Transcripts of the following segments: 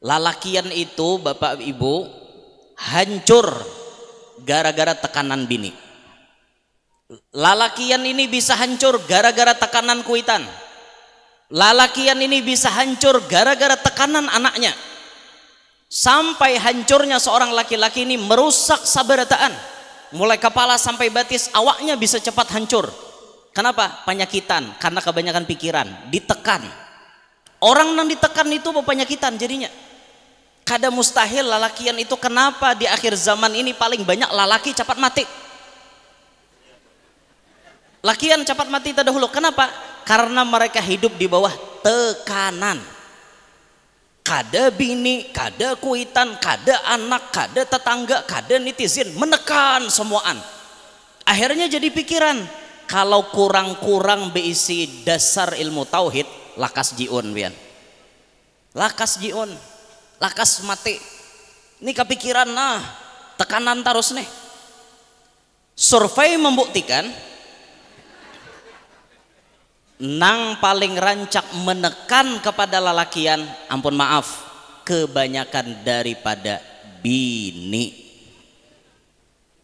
Lalakian itu Bapak Ibu hancur gara-gara tekanan bini. Lalakian ini bisa hancur gara-gara tekanan kuitan. Lalakian ini bisa hancur gara-gara tekanan anaknya. Sampai hancurnya seorang laki-laki ini merusak sabarataan, mulai kepala sampai batis, awaknya bisa cepat hancur. Kenapa? Penyakitan, karena kebanyakan pikiran, ditekan. Orang yang ditekan itu penyakitan jadinya. Kada mustahil lalakian itu. Kenapa di akhir zaman ini paling banyak lalaki cepat mati? Lakian cepat mati terdahulu. Kenapa? Karena mereka hidup di bawah tekanan. Kada bini, kada kuitan, kada anak, kada tetangga, kada netizen, menekan semuaan. Akhirnya jadi pikiran, kalau kurang-kurang beisi dasar ilmu tauhid, lakas jiun bian. Lakas jiun, lakas mati. Ini kepikiran nah, tekanan terus nih. Survei membuktikan nang paling rancak menekan kepada lalakian, ampun maaf, kebanyakan daripada bini.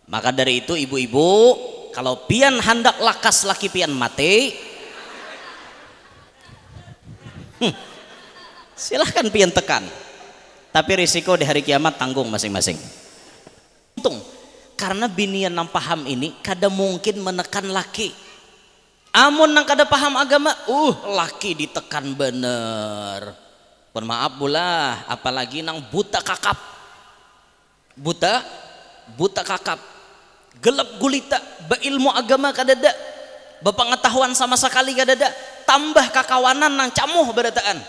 Maka dari itu ibu-ibu, kalau pian hendak lakas laki pian mati, silahkan pian tekan, tapi risiko di hari kiamat tanggung masing-masing. Untung karena bini yang paham ini kada mungkin menekan laki. Amun nang kada paham agama, laki ditekan bener. Pun maaf bulah, apalagi nang buta kakap, buta kakap, gelap gulita, beilmu agama kadada, bepengetahuan sama sekali kadada, tambah kakawanan nang camuh berataan.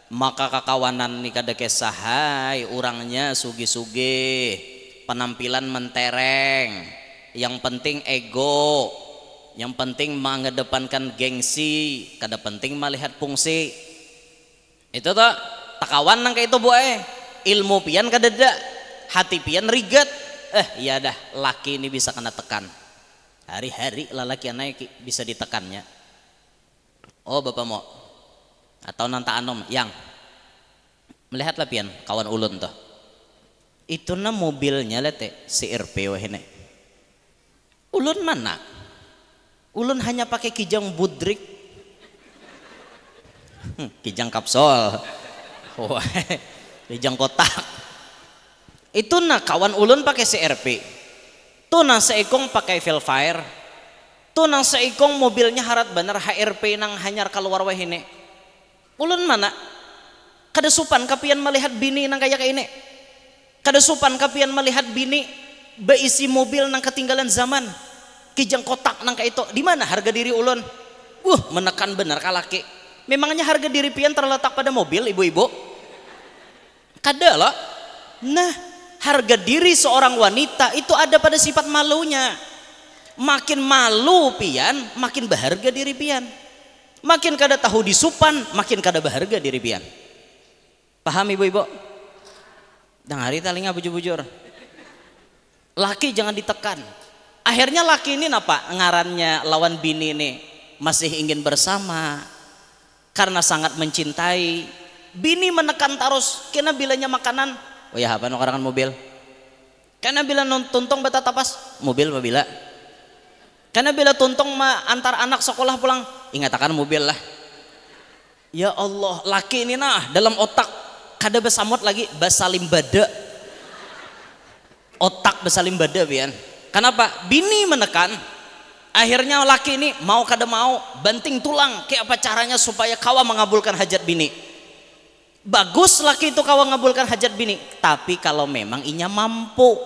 Maka kakawanan ni kada kesahai, orangnya sugi-sugi, penampilan mentereng, yang penting ego. Yang penting mengedepankan gengsi, kada penting melihat fungsi. Itu tuh takawan nang kayak itu boy. Ilmu pian kadada, hati pian riget. Iya dah, laki ini bisa kena tekan. Hari-hari lalaki naik bisa ditekannya. Oh bapak mau atau nanta anom yang melihatlah pian kawan ulun tuh. Itu na mobilnya lete CRP wahene. Ulun mana? Ulun hanya pakai kijang budrik, kijang kapsul, kijang kotak. Itu nah kawan ulun pakai CRP, tuh nah seikong pakai Velfire, tuh nah seikong mobilnya harat bener HRP nang hanyar keluar wahine. Ulun mana? Kada supan kapian melihat bini nang kayak ini, kada supan kapian melihat bini beisi mobil nang ketinggalan zaman. Kijang kotak nang kayak itu, di mana harga diri ulun? Menekan benar kalaki. Memangnya harga diri pian terletak pada mobil, ibu-ibu? Kada lah. Nah, harga diri seorang wanita itu ada pada sifat malunya. Makin malu pian, makin berharga diri pian. Makin kada tahu disupan, makin kada berharga diri pian. Paham ibu-ibu? Dang hari talinga bujur-bujur. Laki jangan ditekan. Akhirnya laki ini apa ngarannya lawan bini nih masih ingin bersama karena sangat mencintai. Bini menekan terus kena bilanya makanan, oh ya apa nokarangan mobil, karena bila tuntong beta tapas mobil bila, karena bila tuntong antar anak sekolah pulang ingat akan mobil lah. Ya Allah, laki ini nah dalam otak kada besamot lagi basalim bada, otak basalim bada bian. Kenapa? Bini menekan. Akhirnya laki ini mau kada mau banting tulang. Kayak apa caranya supaya kawa mengabulkan hajat bini. Bagus laki itu kawa mengabulkan hajat bini. Tapi kalau memang inya mampu.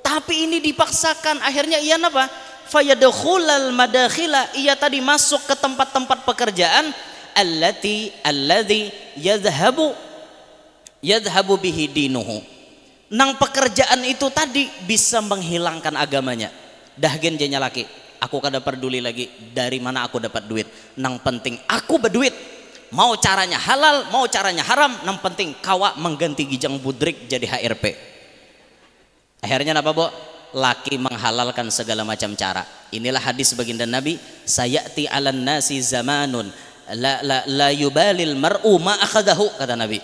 Tapi ini dipaksakan. Akhirnya ia apa? Fayadkhulal madakhila. Ia tadi masuk ke tempat-tempat pekerjaan. Alladzi yadhhabu bihi dinuhu. Nang pekerjaan itu tadi bisa menghilangkan agamanya. Dahgen jenya laki, aku kada peduli lagi dari mana aku dapat duit. Nang penting aku berduit. Mau caranya halal, mau caranya haram, nang penting kawa mengganti kijang budrik jadi HRP. Akhirnya apa, Bo? Laki menghalalkan segala macam cara. Inilah hadis baginda Nabi, sayati 'alan nasi zamanun la yubalil mar'u ma akhadahu, kata Nabi.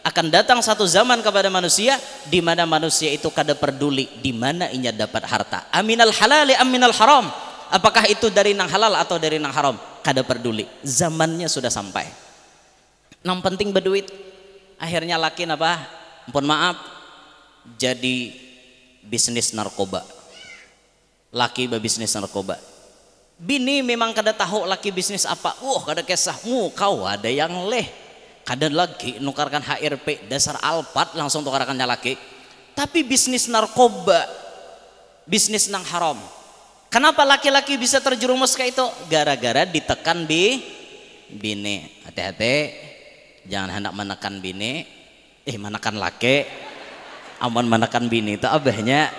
Akan datang satu zaman kepada manusia di mana manusia itu kada peduli di mana inya dapat harta. Aminal halali aminal haram. Apakah itu dari nang halal atau dari nang haram? Kada peduli. Zamannya sudah sampai. Yang penting berduit. Akhirnya laki apa? Ampun maaf, jadi bisnis narkoba. Laki berbisnis narkoba. Bini memang kada tahu laki bisnis apa. Kada kisahmu, kau ada yang leh. Kada lagi nukarkan HRP dasar alpat langsung tukarkannya laki. Tapi bisnis narkoba, bisnis nang haram. Kenapa laki-laki bisa terjerumus ke itu? Gara-gara ditekan bini. Hati-hati, jangan hendak menekan bini, menekan laki. Aman menekan bini itu abahnya.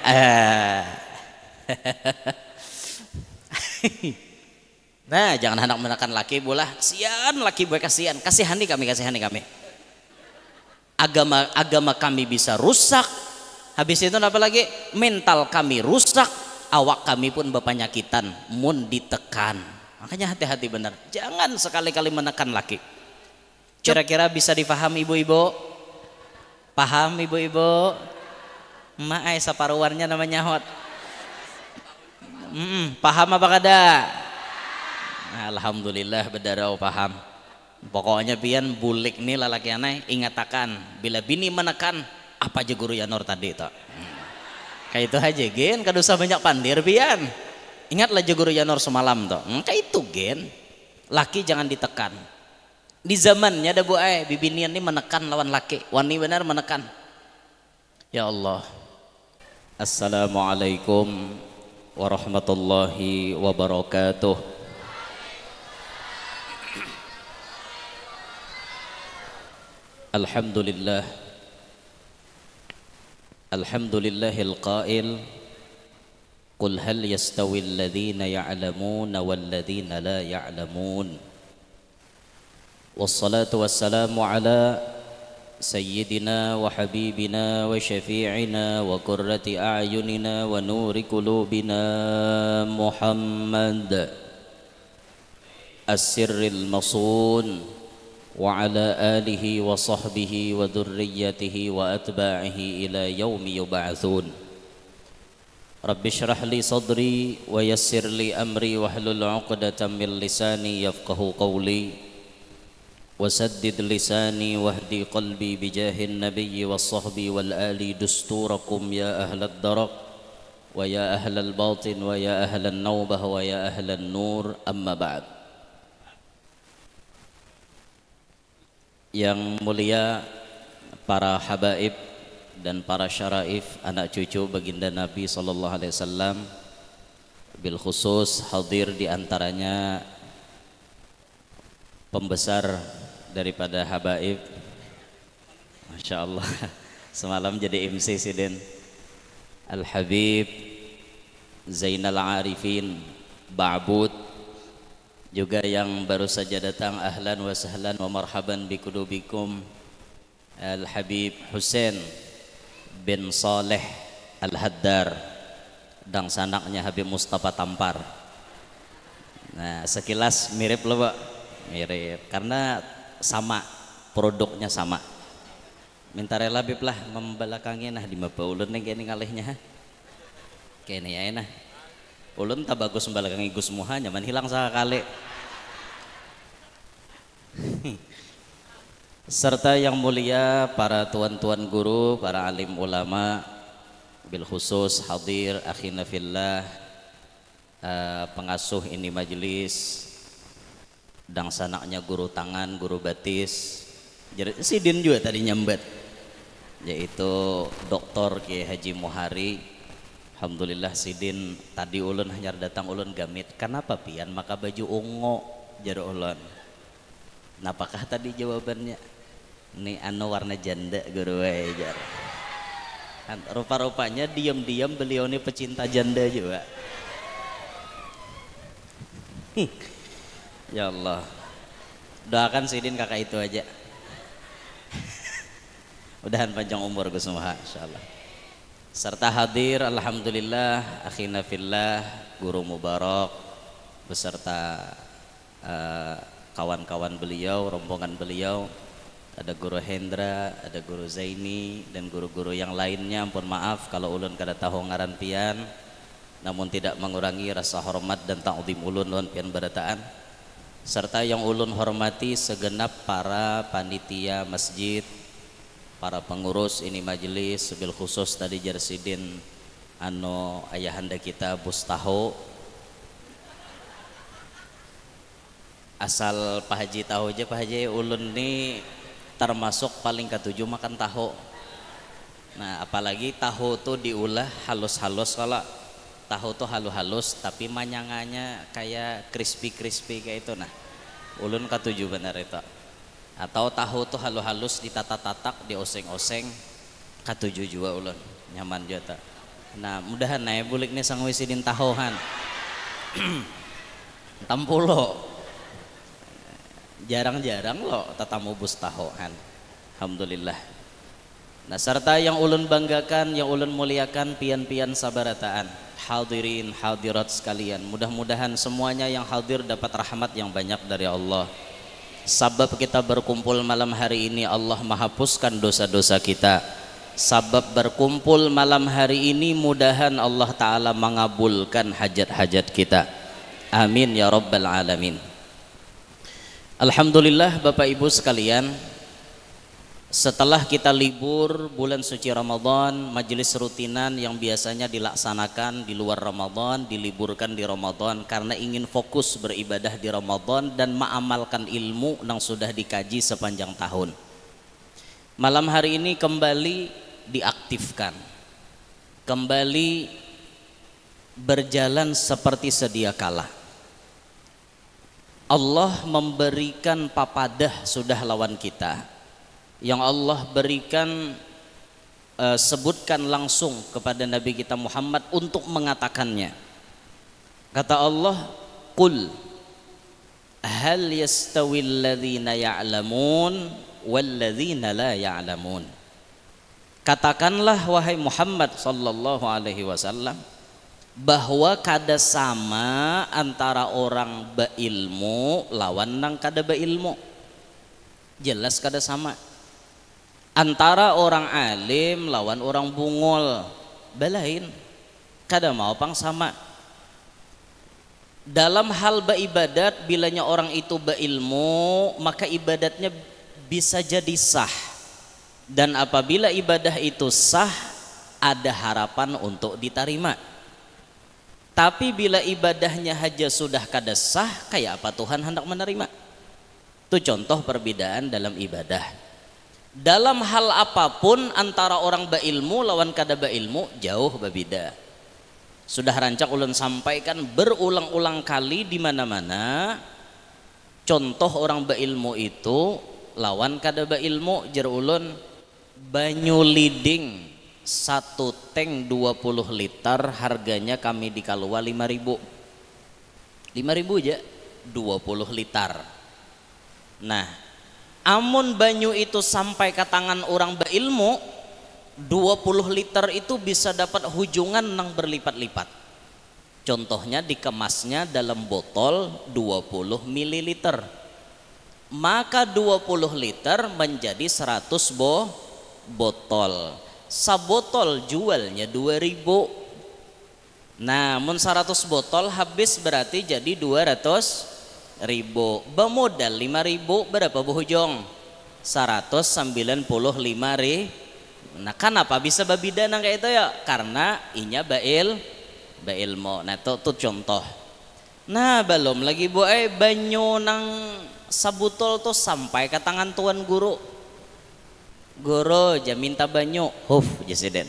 Nah, jangan hendak menekan laki bola. Kasihan laki boy, kasihan. Kasihani kami. Agama kami bisa rusak. Habis itu apa lagi? Mental kami rusak, awak kami pun berpenyakitan mun ditekan. Makanya hati-hati benar. Jangan sekali-kali menekan laki. Kira-kira bisa difahami ibu-ibu? Paham ibu-ibu? Maai saparuannya namanya hot. Paham apa kada? Alhamdulillah bedarau paham. Pokoknya pian bulik nih lalaki aneh ingatakan bila bini menekan apa aja guru Yanor tadi itu. Kayak itu aja gen, kada usah banyak pandir pian. Ingatlah aja guru Yanor semalam toh. Kayak itu gen. Laki jangan ditekan. Di zamannya ada bu bibinian ini menekan lawan laki. Wani benar menekan. Ya Allah. Assalamualaikum warahmatullahi wabarakatuh. Alhamdulillah. Alhamdulillahil qail qul hal yastawi alladhina ya'lamuna walladhina la ya'lamun. Wassalatu wassalamu ala sayyidina wa habibina wa syafi'ina wa qurrati a'yunina wa nuri qulubina Muhammad as-sirril masun wa ala alihi wa sahbihi wa dhurriyyatihi wa atba'ihi ila yaumi yub'atsun. Rabbi shrah li sadri wa yassir li amri wahlul 'uqdatam min lisani yafqahu qawli wa saddid lisani wahdi qalbi bijahin nabiyyi was sahbi wal ali dusturakum ya ahlad darak wa ya ahlal batin wa ya ahlan nawbah wa ya ahlan nur, amma ba'd. Yang mulia para habaib dan para syaraif, anak cucu baginda Nabi sallallahu alaihi wasallam, bil khusus hadir di antaranya pembesar daripada habaib. Masya Allah, semalam jadi MC Sidin Al Habib Zainal Arifin Ba'bud, juga yang baru saja datang, ahlan wa sahlan wa marhaban bikudubikum Al Habib Hussein bin Saleh Al Haddar dan sanaknya Habib Mustafa Tampar. Nah, sekilas mirip loh Pak, mirip karena sama, produknya sama. Minta rela Habib lah membelakangi nah di mapa ulun nih kayaknya ngalihnya kayaknya ya nah ulun tak bagus membelakangi Gus Muha nyaman hilang sekali. Serta yang mulia para tuan-tuan guru, para alim ulama, bil khusus hadir akhina fillah, pengasuh ini majelis, dan sanaknya guru tangan, guru batis, jadi Sidin juga tadi nyambet, yaitu Dr. Kiai Haji Muhari. Alhamdulillah Sidin tadi ulun hanya datang ulun gamit. Kenapa pian maka baju ungu jar ulun? Napakah tadi jawabannya? Nih anu warna janda guru jar. Rupa-rupanya diam-diam beliau ini pecinta janda juga. Ya Allah, doakan Sidin kakak itu aja. Mudahan panjang umur Gus Muha insyaallah. Serta hadir alhamdulillah akhina fillah guru Mubarak beserta kawan-kawan beliau, rombongan beliau, ada guru Hendra, ada guru Zaini dan guru-guru yang lainnya. Ampun maaf kalau ulun kada tahu ngaran pian, namun tidak mengurangi rasa hormat dan ta'zim ulun lawan pian barataan. Serta yang ulun hormati segenap para panitia masjid, para pengurus ini majelis, sebil khusus tadi Jarsidin ayahanda kita Bustaho. Asal Pak Haji tahu aja, Pak Haji ulun ini termasuk paling ketujuh makan tahu. Nah apalagi tahu tuh diulah halus-halus. Kalau tahu tuh halus-halus tapi manyangannya kayak crispy kayak itu. Nah ulun ketujuh benar itu. Atau tahu tuh halus-halus ditata-tatak, dioseng-oseng, ketujuh juga ulun nyaman juga. Nah mudahan naik bulik nih sang wisidin tahuhan tampulo jarang-jarang lo tatamu bustahoan. Alhamdulillah. Nah serta yang ulun banggakan, yang ulun muliakan pian-pian sabarataan, hadirin hadirat sekalian, mudah-mudahan semuanya yang hadir dapat rahmat yang banyak dari Allah. Sabab kita berkumpul malam hari ini Allah menghapuskan dosa-dosa kita. Sabab berkumpul malam hari ini mudahan Allah Ta'ala mengabulkan hajat-hajat kita. Amin ya rabbal alamin. Alhamdulillah Bapak Ibu sekalian, setelah kita libur bulan suci Ramadan, majelis rutinan yang biasanya dilaksanakan di luar Ramadan diliburkan di Ramadan karena ingin fokus beribadah di Ramadan dan mengamalkan ilmu yang sudah dikaji sepanjang tahun. Malam hari ini kembali diaktifkan, kembali berjalan seperti sedia kala. Allah memberikan papadah sudah lawan kita, yang Allah berikan sebutkan langsung kepada Nabi kita Muhammad untuk mengatakannya. Kata Allah, qul hal yastawil ladzina ya'lamun wal ladzina la ya'lamun. Katakanlah wahai Muhammad sallallahu alaihi wasallam bahwa kada sama antara orang beilmu lawan nang kada beilmu. Jelas kada sama. Antara orang alim lawan orang bungol belain, kada mau pang sama. Dalam hal beribadat, bilanya orang itu beilmu maka ibadatnya bisa jadi sah. Dan apabila ibadah itu sah, ada harapan untuk diterima. Tapi bila ibadahnya haja sudah kada sah, kayak apa Tuhan hendak menerima? Itu contoh perbedaan dalam ibadah. Dalam hal apapun antara orang berilmu lawan kada berilmu jauh berbeda. Sudah rancak ulun sampaikan berulang-ulang kali di mana-mana. Contoh orang berilmu itu lawan kada berilmu jar ulun, banyu liding 1 tank 20 liter harganya kami di Kalua 5.000 aja 20 liter. Nah amun banyu itu sampai ke tangan orang berilmu 20 liter itu bisa dapat hujungan nang berlipat-lipat. Contohnya dikemasnya dalam botol 20 ml, maka 20 liter menjadi 100 botol. Sabotol jualnya 2.000. Nah, mun 100 botol habis berarti jadi 200.000. Bemodal 5.000 berapa bohujong? 195.000. Nah, kenapa bisa babida nang kayak itu ya? Karena inya bailmo. Nah, itu contoh. Nah, belum lagi banyu nang sabutol tuh sampai ke tangan tuan guru. Guru aja minta banyu, jasiden.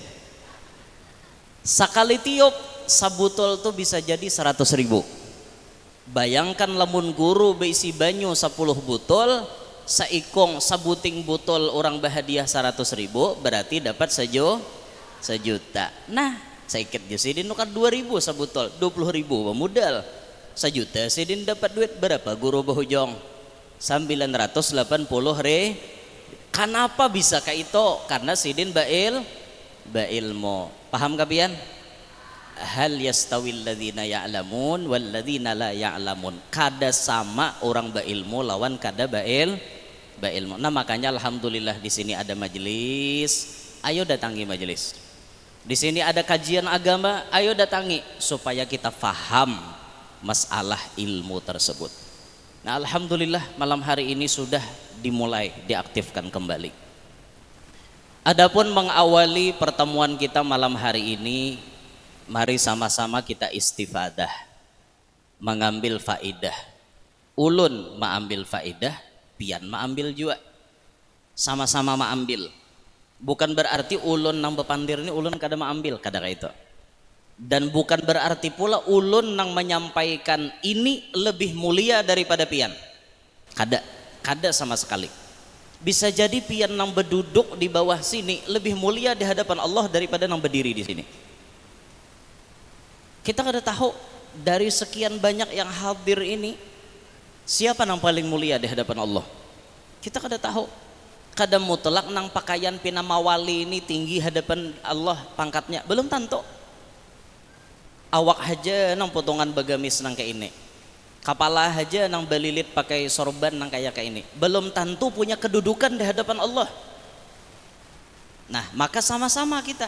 Sekali tiup sabutol tuh bisa jadi 100.000. Bayangkan lamun guru beisi banyu 10 botol, saikong sabuting botol orang bahadiah 100.000 berarti dapat sejuta. Nah, saikit jasiden nukan 2.000 sabutol, 20.000 modal. Sejuta sidin dapat duit berapa guru bahujong? 980.000. Kenapa bisa kayak itu? Karena sidin bailmu. Paham kabian? Hal yastawil ladzina ya'lamun wal ladzina la ya'lamun. Kada sama orang beilmu lawan kada ilmu. Nah makanya alhamdulillah di sini ada majelis, ayo datangi majelis. Di sini ada kajian agama, ayo datangi supaya kita faham masalah ilmu tersebut. Nah alhamdulillah malam hari ini sudah dimulai diaktifkan kembali. Adapun mengawali pertemuan kita malam hari ini, mari sama-sama kita istifadah, mengambil faidah. Ulun mengambil faidah, pian mengambil juga, sama-sama mengambil. Bukan berarti ulun nang bepandir ini ulun kada mengambil, kada kayak itu. Dan bukan berarti pula ulun nang menyampaikan ini lebih mulia daripada pian. Kada sama sekali. Bisa jadi pian nang berduduk di bawah sini lebih mulia di hadapan Allah daripada nang berdiri di sini. Kita kada tahu dari sekian banyak yang hadir ini siapa nang paling mulia di hadapan Allah. Kita kada tahu. Kada mutlak nang pakaian pina mawali ini tinggi hadapan Allah pangkatnya, belum tentu. Awak aja nang potongan bagamis nang kayak ini, kepala aja nang belilit pakai sorban nang kayak ini, belum tentu punya kedudukan di hadapan Allah. Nah maka sama-sama kita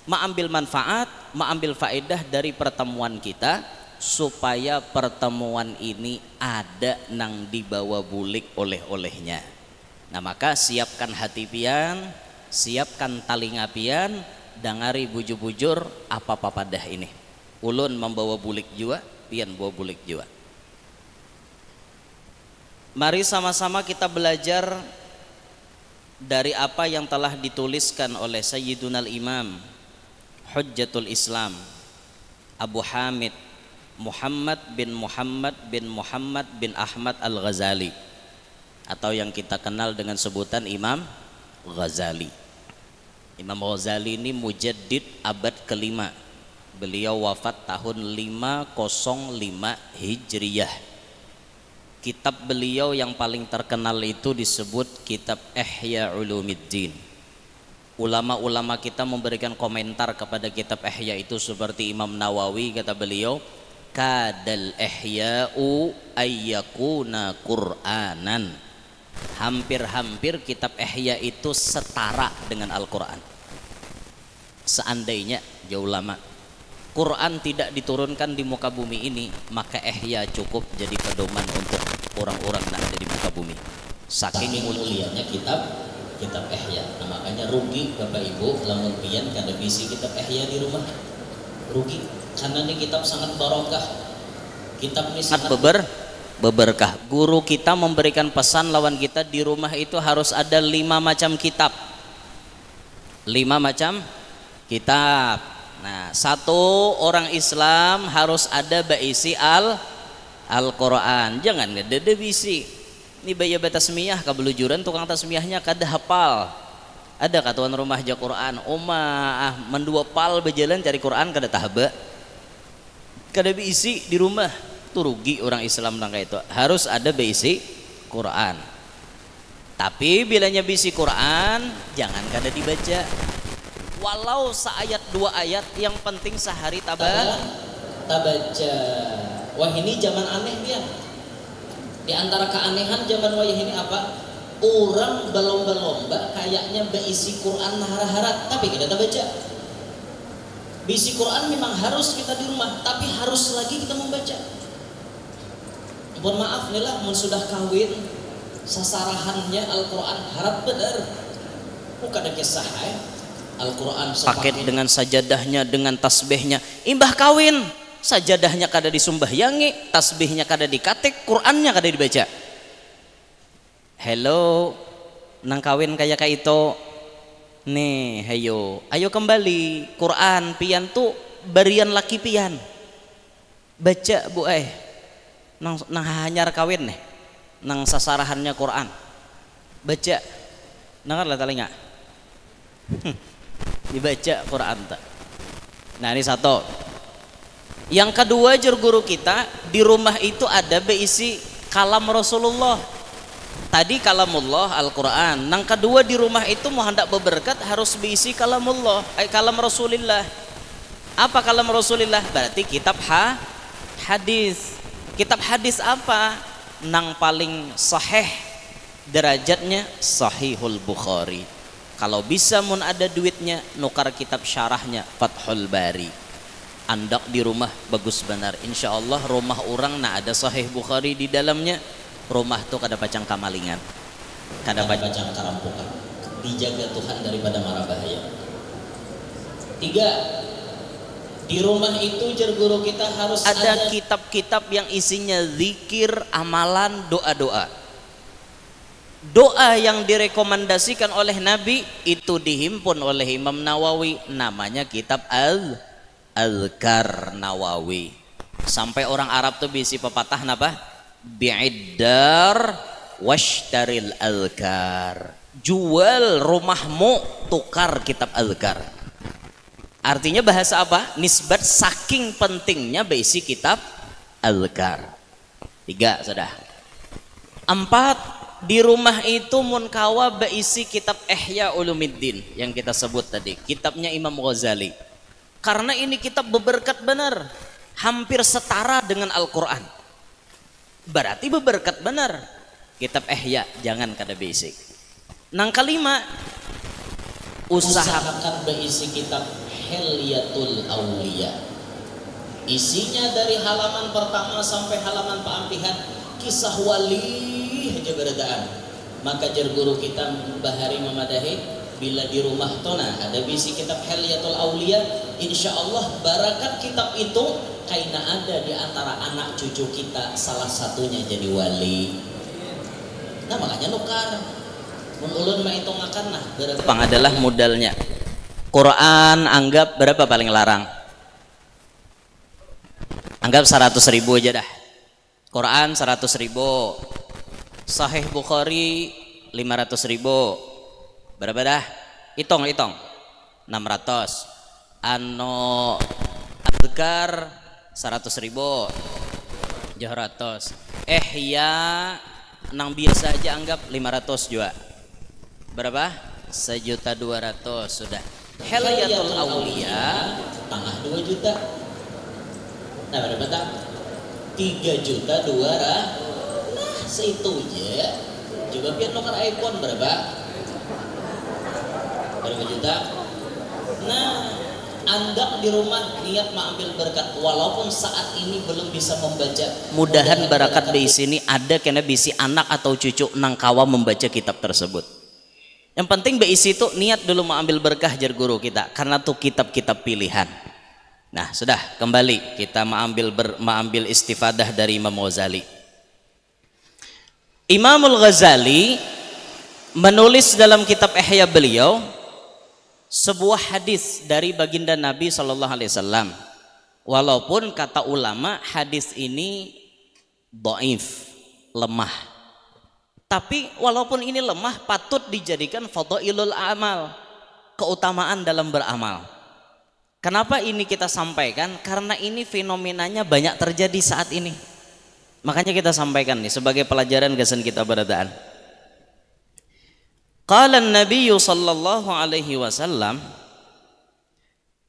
mengambil manfaat, mengambil faedah dari pertemuan kita, supaya pertemuan ini ada nang dibawa bulik oleh-olehnya. Nah maka siapkan hati pian, siapkan talinga pian, dangari bujur-bujur apa-apa dah ini. Ulun membawa bulik jua, pian bawa bulik jua. Mari sama-sama kita belajar dari apa yang telah dituliskan oleh Sayyidunal Imam Hujjatul Islam Abu Hamid Muhammad bin Muhammad bin Ahmad Al-Ghazali, atau yang kita kenal dengan sebutan Imam Ghazali. Imam Ghazali ini mujaddid abad kelima. Beliau wafat tahun 505 Hijriyah. Kitab beliau yang paling terkenal itu disebut kitab Ihya Ulumiddin. Ulama-ulama kita memberikan komentar kepada kitab Ihya itu seperti Imam Nawawi, kata beliau, kadal ihya'u ayyakuna Qur'anan. Hampir-hampir kitab Ihya itu setara dengan Al-Quran. Seandainya jauh lama Quran tidak diturunkan di muka bumi ini, maka Ihya cukup jadi pedoman untuk orang-orang yang ada di muka bumi. Saking mulianya kitab Ihya. Nah, makanya rugi Bapak Ibu lamun pian kada bisi kitab Ihya di rumah. Rugi karena ini kitab sangat barokah. Kitab ini sangat berkah. Guru kita memberikan pesan lawan kita di rumah itu harus ada 5 macam kitab. 5 macam kitab. Nah, satu orang Islam harus ada baisi Al-Quran. Jangan ada bisi. Ini bayi tasmiyah kebelujuran tukang tasmiyahnya kada hafal. Ada katuan rumah aja Quran. Omah mendua pal berjalan cari Quran kada tahba. Kada bisi di rumah. Itu rugi orang Islam nang kayak itu. Harus ada baisi Quran. Tapi bilanya bisi Quran jangan kada dibaca. Walau seayat 2 ayat, yang penting sehari tabaca. Wah ini zaman aneh dia. Di antara keanehan zaman wayah ini apa? Orang berlomba-lomba kayaknya berisi Quran harap-harap, tapi kita baca. Bisi Quran memang harus kita di rumah, tapi harus lagi kita membaca. Mohon maaf nih lah, sudah kawin sasarahannya Al-Quran harap benar. Bukan ada kisah Al-Quran paket dengan sajadahnya, dengan tasbihnya. Imbah kawin, sajadahnya kada disumbahyangi, tasbihnya kada dikatik, Qurannya kada dibaca. Hello, nang kawin kayak itu. Nih, ayo kembali Quran pian tuh barian laki pian. Baca bu nang hanyar kawin nih, nang sasarahannya Quran. Baca, dengar lah telinga. Dibaca Quran tak. Nah ini satu. Yang kedua guru kita di rumah itu ada berisi kalam Rasulullah. Tadi kalamullah Al-Quran. Yang kedua di rumah itu mau hendak berberkat harus berisi kalamullah, kalam Rasulillah. Apa kalam Rasulillah? Berarti kitab hadis. Kitab hadis apa? Nang paling sahih derajatnya Sahihul Bukhari. Kalau bisa mun ada duitnya nukar kitab syarahnya Fathul Bari. Andak di rumah bagus benar, insya Allah rumah orang nah ada Sahih Bukhari di dalamnya, rumah tuh kada pacang kamalingan, kada pacang karampukan, dijaga Tuhan daripada mara bahaya. 3, di rumah itu jar guru kita harus ada kitab-kitab yang isinya zikir, amalan, doa-doa. Doa yang direkomendasikan oleh Nabi itu dihimpun oleh Imam Nawawi, namanya kitab Al-Azkar Nawawi. Sampai orang Arab tuh bisi pepatah napa? Bi'iddar washtaril azkar. Jual rumahmu, tukar kitab Azkar. Artinya bahasa apa? Nisbat saking pentingnya bisi kitab Azkar. 3 sudah. 4, di rumah itu mun kawa beisi kitab Ihya Ulumuddin yang kita sebut tadi, kitabnya Imam Ghazali. Karena ini kitab beberkat benar, hampir setara dengan Al-Quran. Berarti beberkat benar. Kitab Ihya jangan kada basic. Nang kelima, usahakan beisi kitab Hilyatul Auliya. Isinya dari halaman pertama sampai halaman keampihan kisah wali aja beradaan. Maka jar guru kita bahari memadahi bila di rumah tona ada bisi kitab Hilyatul Auliya, insya Allah barakat kitab itu kaina ada di antara anak cucu kita salah satunya jadi wali. Nah makanya nukar mun ulun mah itu ngakan nah berapa pang adalah modalnya. Quran anggap berapa paling larang? Anggap 100.000 aja dah. Quran 100.000, Sahih Bukhari 500.000, berapa dah? Hitung 600. Ano Azkar 100.000, 700. Ihya nang biasa aja anggap 500 juga. Berapa? 1.200.000 sudah. Hilyatul Auliya tengah 2 juta. Nah berapa tak? 3.200.000. Nah seitu aja. Coba biar nukar iPhone berapa? Berapa juta? Nah Anda di rumah niat mengambil berkat walaupun saat ini belum bisa membaca. Mudahan barakat di sini ada kena bisi anak atau cucu nang kawa membaca kitab tersebut. Yang penting beisi itu niat dulu mengambil berkah jar guru kita karena tuh kitab-kitab pilihan. Nah sudah kembali kita mengambil istifadah dari Imam Ghazali. Imamul Ghazali menulis dalam kitab Ihya beliau sebuah hadis dari baginda Nabi Shallallahu Alaihi Wasallam. Walaupun kata ulama hadis ini dhaif, lemah. Tapi walaupun ini lemah patut dijadikan fadhailul amal, keutamaan dalam beramal. Kenapa ini kita sampaikan? Karena ini fenomenanya banyak terjadi saat ini. Makanya kita sampaikan nih sebagai pelajaran gasan kita beradaan. Qala an-nabiy sallallahu alaihi wasallam,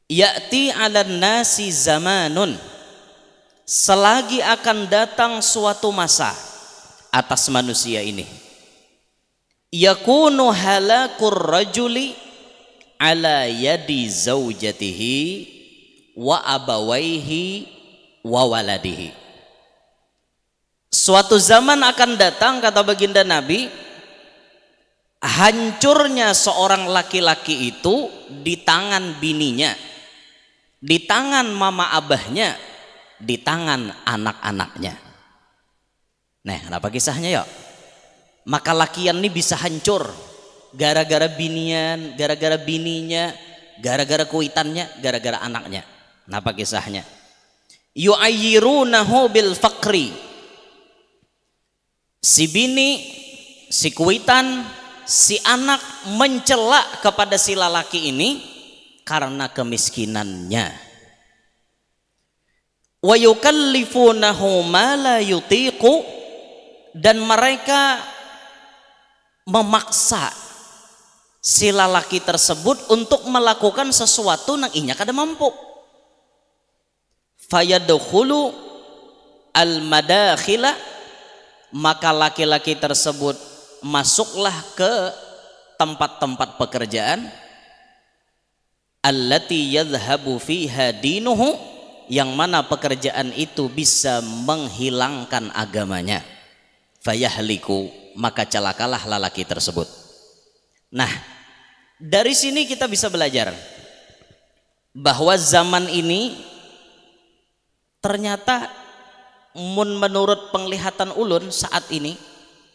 ya'ti 'alan nasi zamanun, selagi akan datang suatu masa atas manusia ini, yakunu halakur rajuli ala yadi zaujatihi wa abawaihi wa waladihi. Suatu zaman akan datang kata baginda Nabi, hancurnya seorang laki-laki itu di tangan bininya, di tangan mama abahnya, di tangan anak-anaknya. Nah, kenapa kisahnya ya? Maka lakian ini bisa hancur gara-gara binian, gara-gara bininya, gara-gara kuitannya, gara-gara anaknya. Kenapa kisahnya? Yu'ayyirunahu bil faqri. Si bini, si kuitan, si anak mencela kepada si lelaki ini karena kemiskinannya. Wa yukallifunahu ma la yutiqu, dan mereka memaksa si lelaki tersebut untuk melakukan sesuatu nang inya kada mampu. Fayadkhulu al-madakhila, maka laki-laki tersebut masuklah ke tempat-tempat pekerjaan allati yadhhabu fiha dinuhu, yang mana pekerjaan itu bisa menghilangkan agamanya. Fayahliku, maka celakalah lelaki tersebut. Nah, dari sini kita bisa belajar bahwa zaman ini ternyata menurut penglihatan ulun saat ini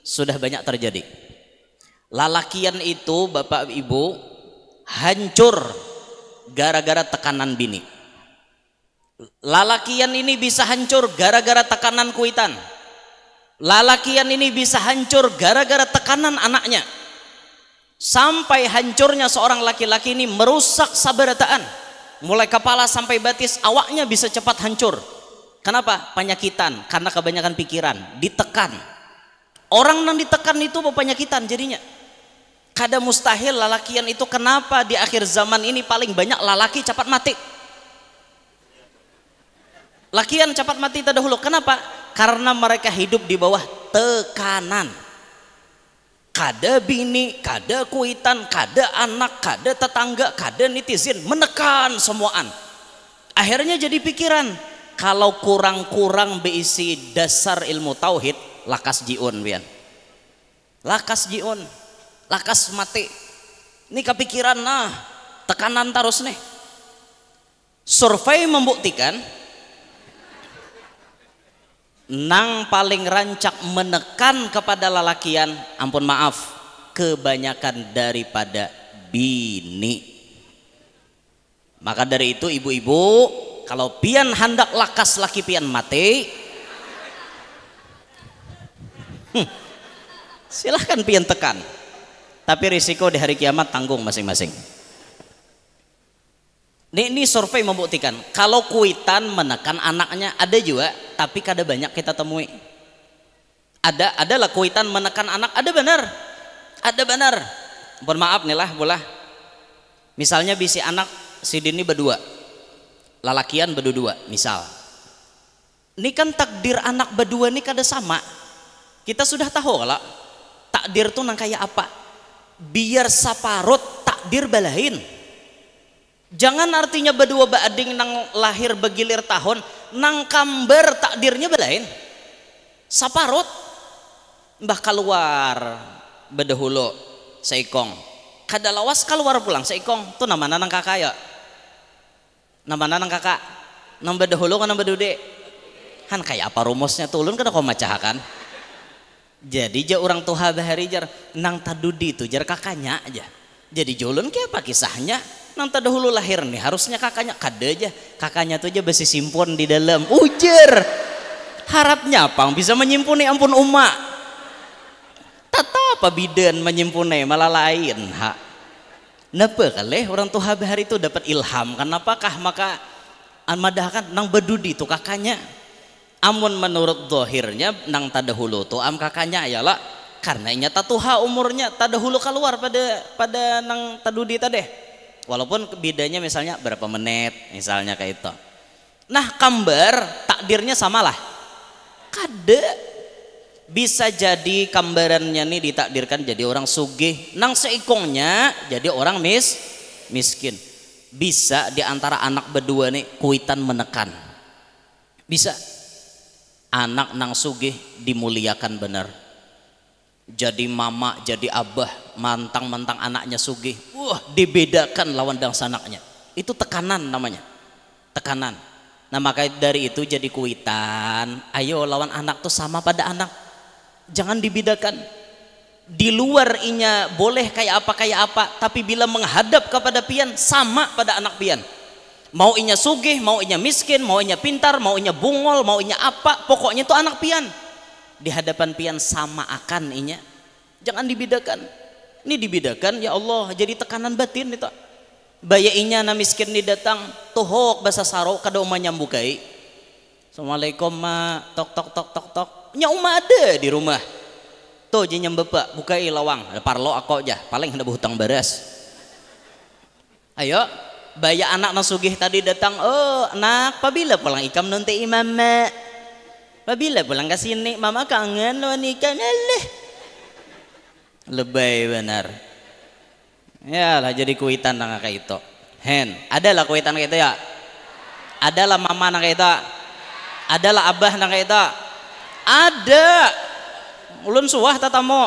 sudah banyak terjadi. Lalakian itu Bapak Ibu hancur gara-gara tekanan bini. Lalakian ini bisa hancur gara-gara tekanan kuitan. Lalakian ini bisa hancur gara-gara tekanan anaknya. Sampai hancurnya seorang laki-laki ini merusak sabarataan, mulai kepala sampai batis, awaknya bisa cepat hancur. Kenapa? Penyakitan, karena kebanyakan pikiran, ditekan. Orang yang ditekan itu penyakitan jadinya. Kada mustahil lalakian itu. Kenapa di akhir zaman ini paling banyak lalaki cepat mati? Lakian cepat mati terdahulu. Kenapa? Karena mereka hidup di bawah tekanan. Kada bini, kada kuitan, kada anak, kada tetangga, kada netizen, menekan semuaan. Akhirnya jadi pikiran, kalau kurang-kurang berisi dasar ilmu tauhid, lakas jiun bian. Lakas jiun, lakas mati. Ini kepikiran, nah tekanan terus nih. Survei membuktikan nang paling rancak menekan kepada lalakian, ampun maaf, kebanyakan daripada bini. Maka dari itu ibu-ibu, kalau pian hendak lakas laki pian mati, silahkan pian tekan, tapi risiko di hari kiamat tanggung masing-masing. Ini survei membuktikan kalau kuitan menekan anaknya, ada juga, tapi kada banyak kita temui. Adalah kuitan menekan anak, ada benar. Mohon maaf nih lah, bolah. Misalnya bisi anak si Dini berdua, lalakian berdua, misal. Ini kan takdir anak berdua ini kada sama. Kita sudah tahu kalau takdir tuh nang kayak apa. Biar saparot takdir balahin. Jangan artinya berdua baading nang lahir begilir tahun, nang kamber takdirnya belain. Saparot mbah keluar bedahulu seikong, kada lawas keluar pulang seikong, tuh nama nang kakak ya. Nama nang kakak, nang bedahulu kan nang bedude. Han kayak apa rumusnya tuh ulun kada kau macahakan. Jadi ja orang tuha bahari jar nang tadudi itu jar kakaknya aja. Jadi jolun kayak apa kisahnya? Nang terdahulu lahir nih harusnya kakaknya, kada aja kakaknya tuh aja besi simpon di dalam ujar. Harapnya apa bisa menyimpuni ampun umak, tata apa bidan menyimpuni malah lain ha. Napa kali orang tuh hari itu dapat ilham, kenapakah maka amadahkan nang bedudi tuh kakaknya. Amun menurut dohirnya nang terdahulu tuh am kakaknya ayalah karena inya tatuha umurnya terdahulu keluar pada nang tadudi tadi. Walaupun bedanya misalnya berapa menit misalnya kayak itu. Nah kambar takdirnya samalah. Kada bisa jadi kambarannya nih ditakdirkan jadi orang sugih, nang seikongnya jadi orang miskin. Bisa diantara anak berdua nih kuitan menekan. Bisa anak nang sugih dimuliakan benar. Jadi mama, jadi abah, mantang-mantang anaknya sugih, wah dibedakan lawan dangsa anaknya. Itu tekanan namanya, tekanan. Nah maka dari itu jadi kuitan, ayo lawan anak tuh sama pada anak, jangan dibedakan. Di luar inya boleh kayak apa, tapi bila menghadap kepada pian sama pada anak pian. Mau inya sugih, mau inya miskin, mau inya pintar, mau inya bungol, mau inya apa, pokoknya itu anak pian. Di hadapan pian sama akan inya, jangan dibedakan. Ini dibedakan ya Allah jadi tekanan batin itu. Bayainya na miskin ni datang tuhok bahasa saro kada uma nyambukai. Assalamualaikum ma tok nya uma ada di rumah tuh jadi nyambapa bukai lawang parlo ako aja paling hendak hutang beras. Ayo baya anak nasugih tadi datang, oh anak pabila pulang ikam nunti imam. Pabila pulang ke sini, mama kangen lo nikah naleh. Lebay benar. Ya lah jadi kuitan nang kayak itu. Hen, adalah kuitan kayak itu ya. Adalah mama nang kayak itu. Adalah abah nang kayak itu. Ada. Ulun suah tatamu.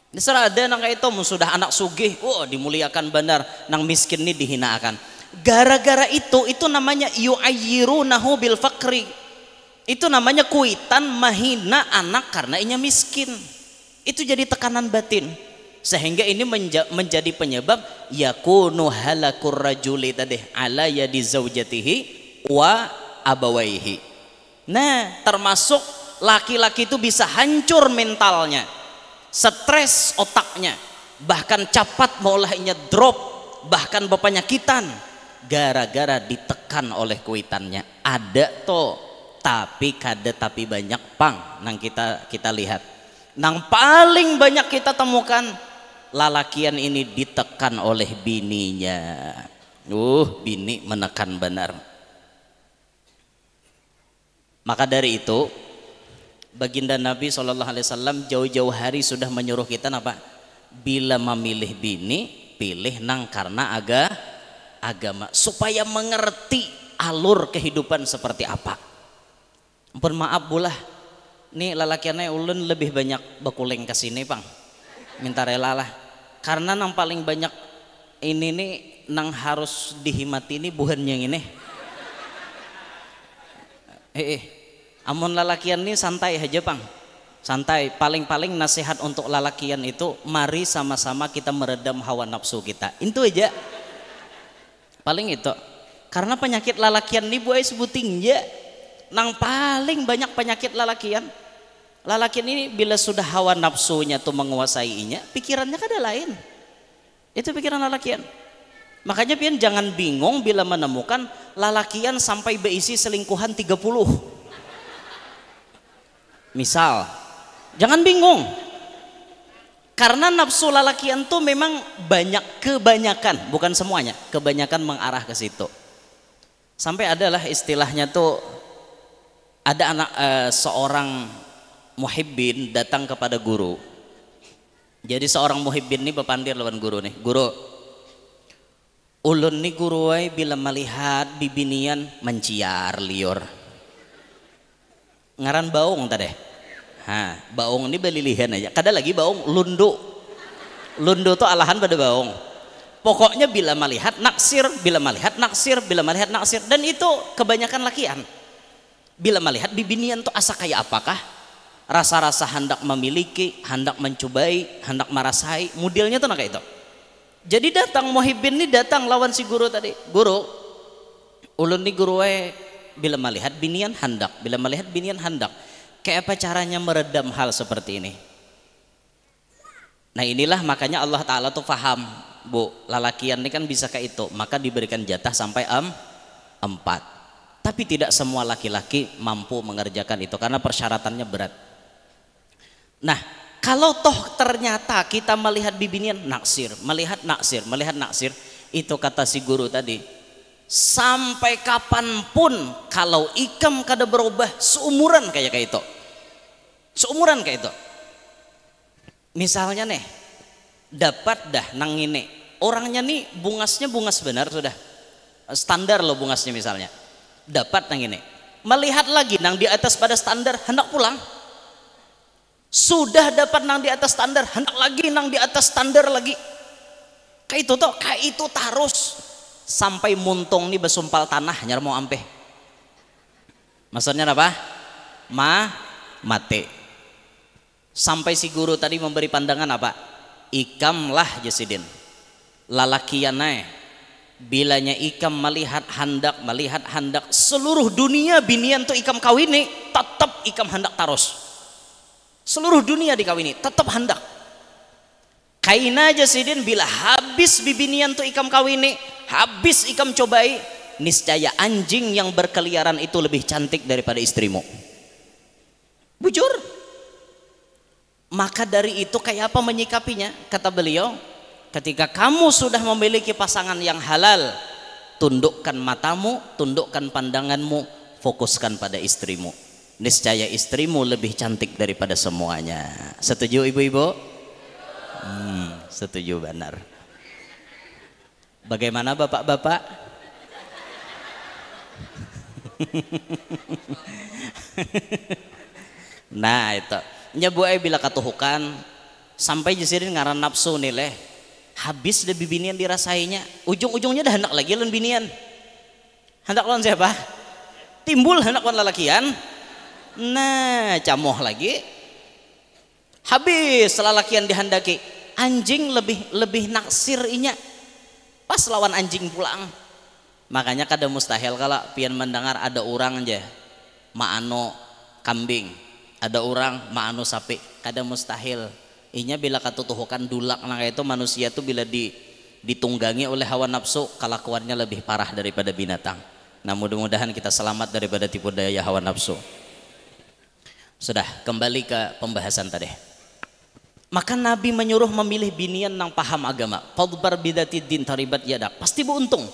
Disera ada nang kayak itu sudah anak sugih, dimuliakan benar, nang miskin ini dihinakan. Gara-gara itu namanya yu'ayyirunahu bil fakri. Itu namanya kuitan mahina anak karena inya miskin. Itu jadi tekanan batin. Sehingga ini menjadi penyebab yakunu halakur rajuli tadi ala yadi zaujatihi wa abawaihi. Nah, termasuk laki-laki itu bisa hancur mentalnya, stres otaknya, bahkan capat maulahnya drop, bahkan penyakitan gara-gara ditekan oleh kuitannya. Ada toh, tapi kada tapi banyak pang nang kita lihat. Nang paling banyak kita temukan lalakian ini ditekan oleh bininya. Bini menekan benar. Maka dari itu baginda Nabi SAW jauh-jauh hari sudah menyuruh kita apa? Bila memilih bini, pilih nang karena agama, supaya mengerti alur kehidupan seperti apa. Ampun maaf bulah, nih lalakiannya ulun lebih banyak bekuleng ke sini pang, minta rela lah, karena nang paling banyak ini nih nang harus dihimati ini buhan yang ini. Amun lalakian nih santai aja pang, santai. Paling-paling nasihat untuk lalakian itu mari sama-sama kita meredam hawa nafsu kita, itu aja paling itu. Karena penyakit lalakian nih buai sebuting ya, nang paling banyak penyakit lalakian ini bila sudah hawa nafsunya tuh menguasainya, pikirannya kada lain. Itu pikiran lalakian. Makanya pian jangan bingung bila menemukan lalakian sampai beisi selingkuhan 30. Misal, jangan bingung, karena nafsu lalakian tuh memang kebanyakan, bukan semuanya, kebanyakan mengarah ke situ. Sampai adalah istilahnya tuh ada anak seorang muhibbin datang kepada guru. Jadi seorang muhibbin ini bepandir lawan guru nih, guru, ulun nih guru bila melihat bibinian menciar liur. Ngaran baung tadi. Baung ini belilihan aja. Kada lagi baung lundu. Lundu tuh alahan pada baung. Pokoknya bila melihat naksir, bila melihat naksir, bila melihat naksir, dan itu kebanyakan lakian. Bila melihat bibinian tuh asa kayak apakah? Rasa-rasa hendak memiliki, hendak mencobai, hendak merasai, modelnya tuh kayak itu. Jadi datang muhibbin ini datang lawan si guru tadi. Guru, ulun nih guru bila melihat binian hendak, bila melihat binian hendak, kayak apa caranya meredam hal seperti ini? Nah inilah makanya Allah Ta'ala tuh faham, bu, lalakian ini kan bisa kayak itu, maka diberikan jatah sampai 4. Tapi tidak semua laki-laki mampu mengerjakan itu karena persyaratannya berat. Nah kalau toh ternyata kita melihat bibinian naksir, melihat naksir, itu kata si guru tadi, sampai kapanpun kalau ikam kada berubah seumuran kayak itu, seumuran kayak itu. Misalnya nih dapat dah nang ini orangnya nih bungasnya bungas benar, sudah standar loh bungasnya, misalnya dapat nang ini, melihat lagi nang di atas pada standar, hendak pulang. Sudah dapat nang di atas standar, hendak lagi nang di atas standar lagi, kayak itu toh, kayak itu terus sampai muntung nih besumpal tanah nyar mau ampe. Maksudnya apa? Mate. Sampai si guru tadi memberi pandangan apa? Ikamlah jasidin lalakianai, bilanya ikam melihat hendak seluruh dunia binian tuh ikam kawini, tetap ikam hendak terus. Seluruh dunia dikawini tetap hendak. Kaina jasidin bila habis bibinian tuh ikam kawini, habis ikam cobai, niscaya anjing yang berkeliaran itu lebih cantik daripada istrimu. Bujur. Maka dari itu kayak apa menyikapinya? Kata beliau, ketika kamu sudah memiliki pasangan yang halal, tundukkan matamu, tundukkan pandanganmu, fokuskan pada istrimu. Niscaya istrimu lebih cantik daripada semuanya. Setuju ibu-ibu? Setuju benar. Bagaimana bapak-bapak? Nah itu nyabuai bila katuhukan sampai jesirin ngaran nafsu nilai habis deh bibinian dirasainya, ujung-ujungnya dah hendak lagi lawan binian. Hendak lawan siapa? Timbul hendak lawan lalakian. Nah camoh lagi habis lalakian dihendaki, anjing lebih naksir inya pas lawan anjing pulang. Makanya kada mustahil kalau pian mendengar ada orang aja maano kambing, ada orang maano sapi, kada mustahil. Inya bila katutuhukan dulak nang itu manusia tuh bila ditunggangi oleh hawa nafsu kelakuannya lebih parah daripada binatang. Nah mudah-mudahan kita selamat daripada tipu daya hawa nafsu. Sudah kembali ke pembahasan tadi. Maka Nabi menyuruh memilih binian nang paham agama. Fadbar bidati din taribat yada. Pasti beruntung.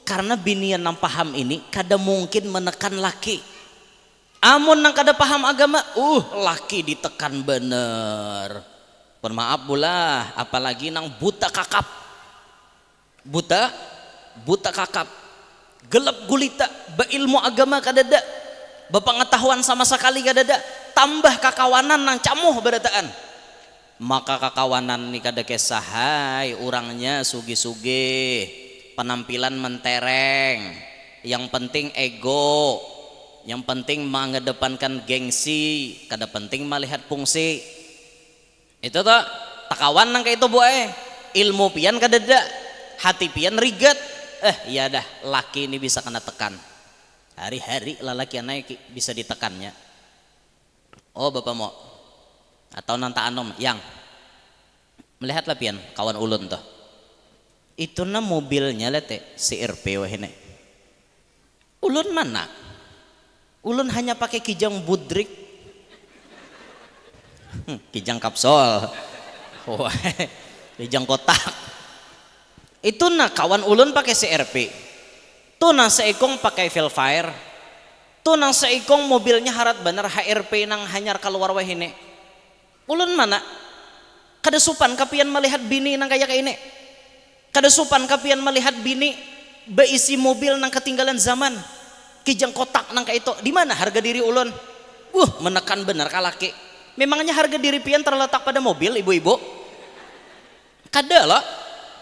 Karena binian nang paham ini kada mungkin menekan laki. Amun nang kada paham agama, laki ditekan bener. Permaaf bulah, apalagi nang buta kakap. Buta kakap. Gelap gulita, beilmu agama kada ada. Bepengetahuan sama sekali kada ada. Tambah kakawanan nang camuh berataan. Maka kakawanan ni kada kesahai, orangnya sugi-sugi, penampilan mentereng, yang penting ego, yang penting mengedepankan gengsi, kada penting melihat fungsi. Itu tuh takawan nang kayak itu boy, ilmu pian kada ada, hati pian rigat. Iya dah, laki ini bisa kena tekan. Hari-hari lalaki naik bisa ditekannya. Oh bapak mau atau nanta anom yang melihatlah pian kawan ulun tuh itu na mobilnya lete CRP wahine ulun mana ulun hanya pakai kijang budrik kijang kapsul kijang kotak itu na kawan ulun pakai CRP tuh na seikong pakai Velfire tuh nang seikong mobilnya harat bener HRP nang hanyar keluar wahine ulun mana kada supan kapian melihat bini nang kayak ini, kada supan kapian melihat bini beisi mobil nang ketinggalan zaman kijang kotak nang kayak itu. Di mana harga diri ulun menekan bener kalaki. Memangnya harga diri pian terletak pada mobil ibu-ibu? Kada loh.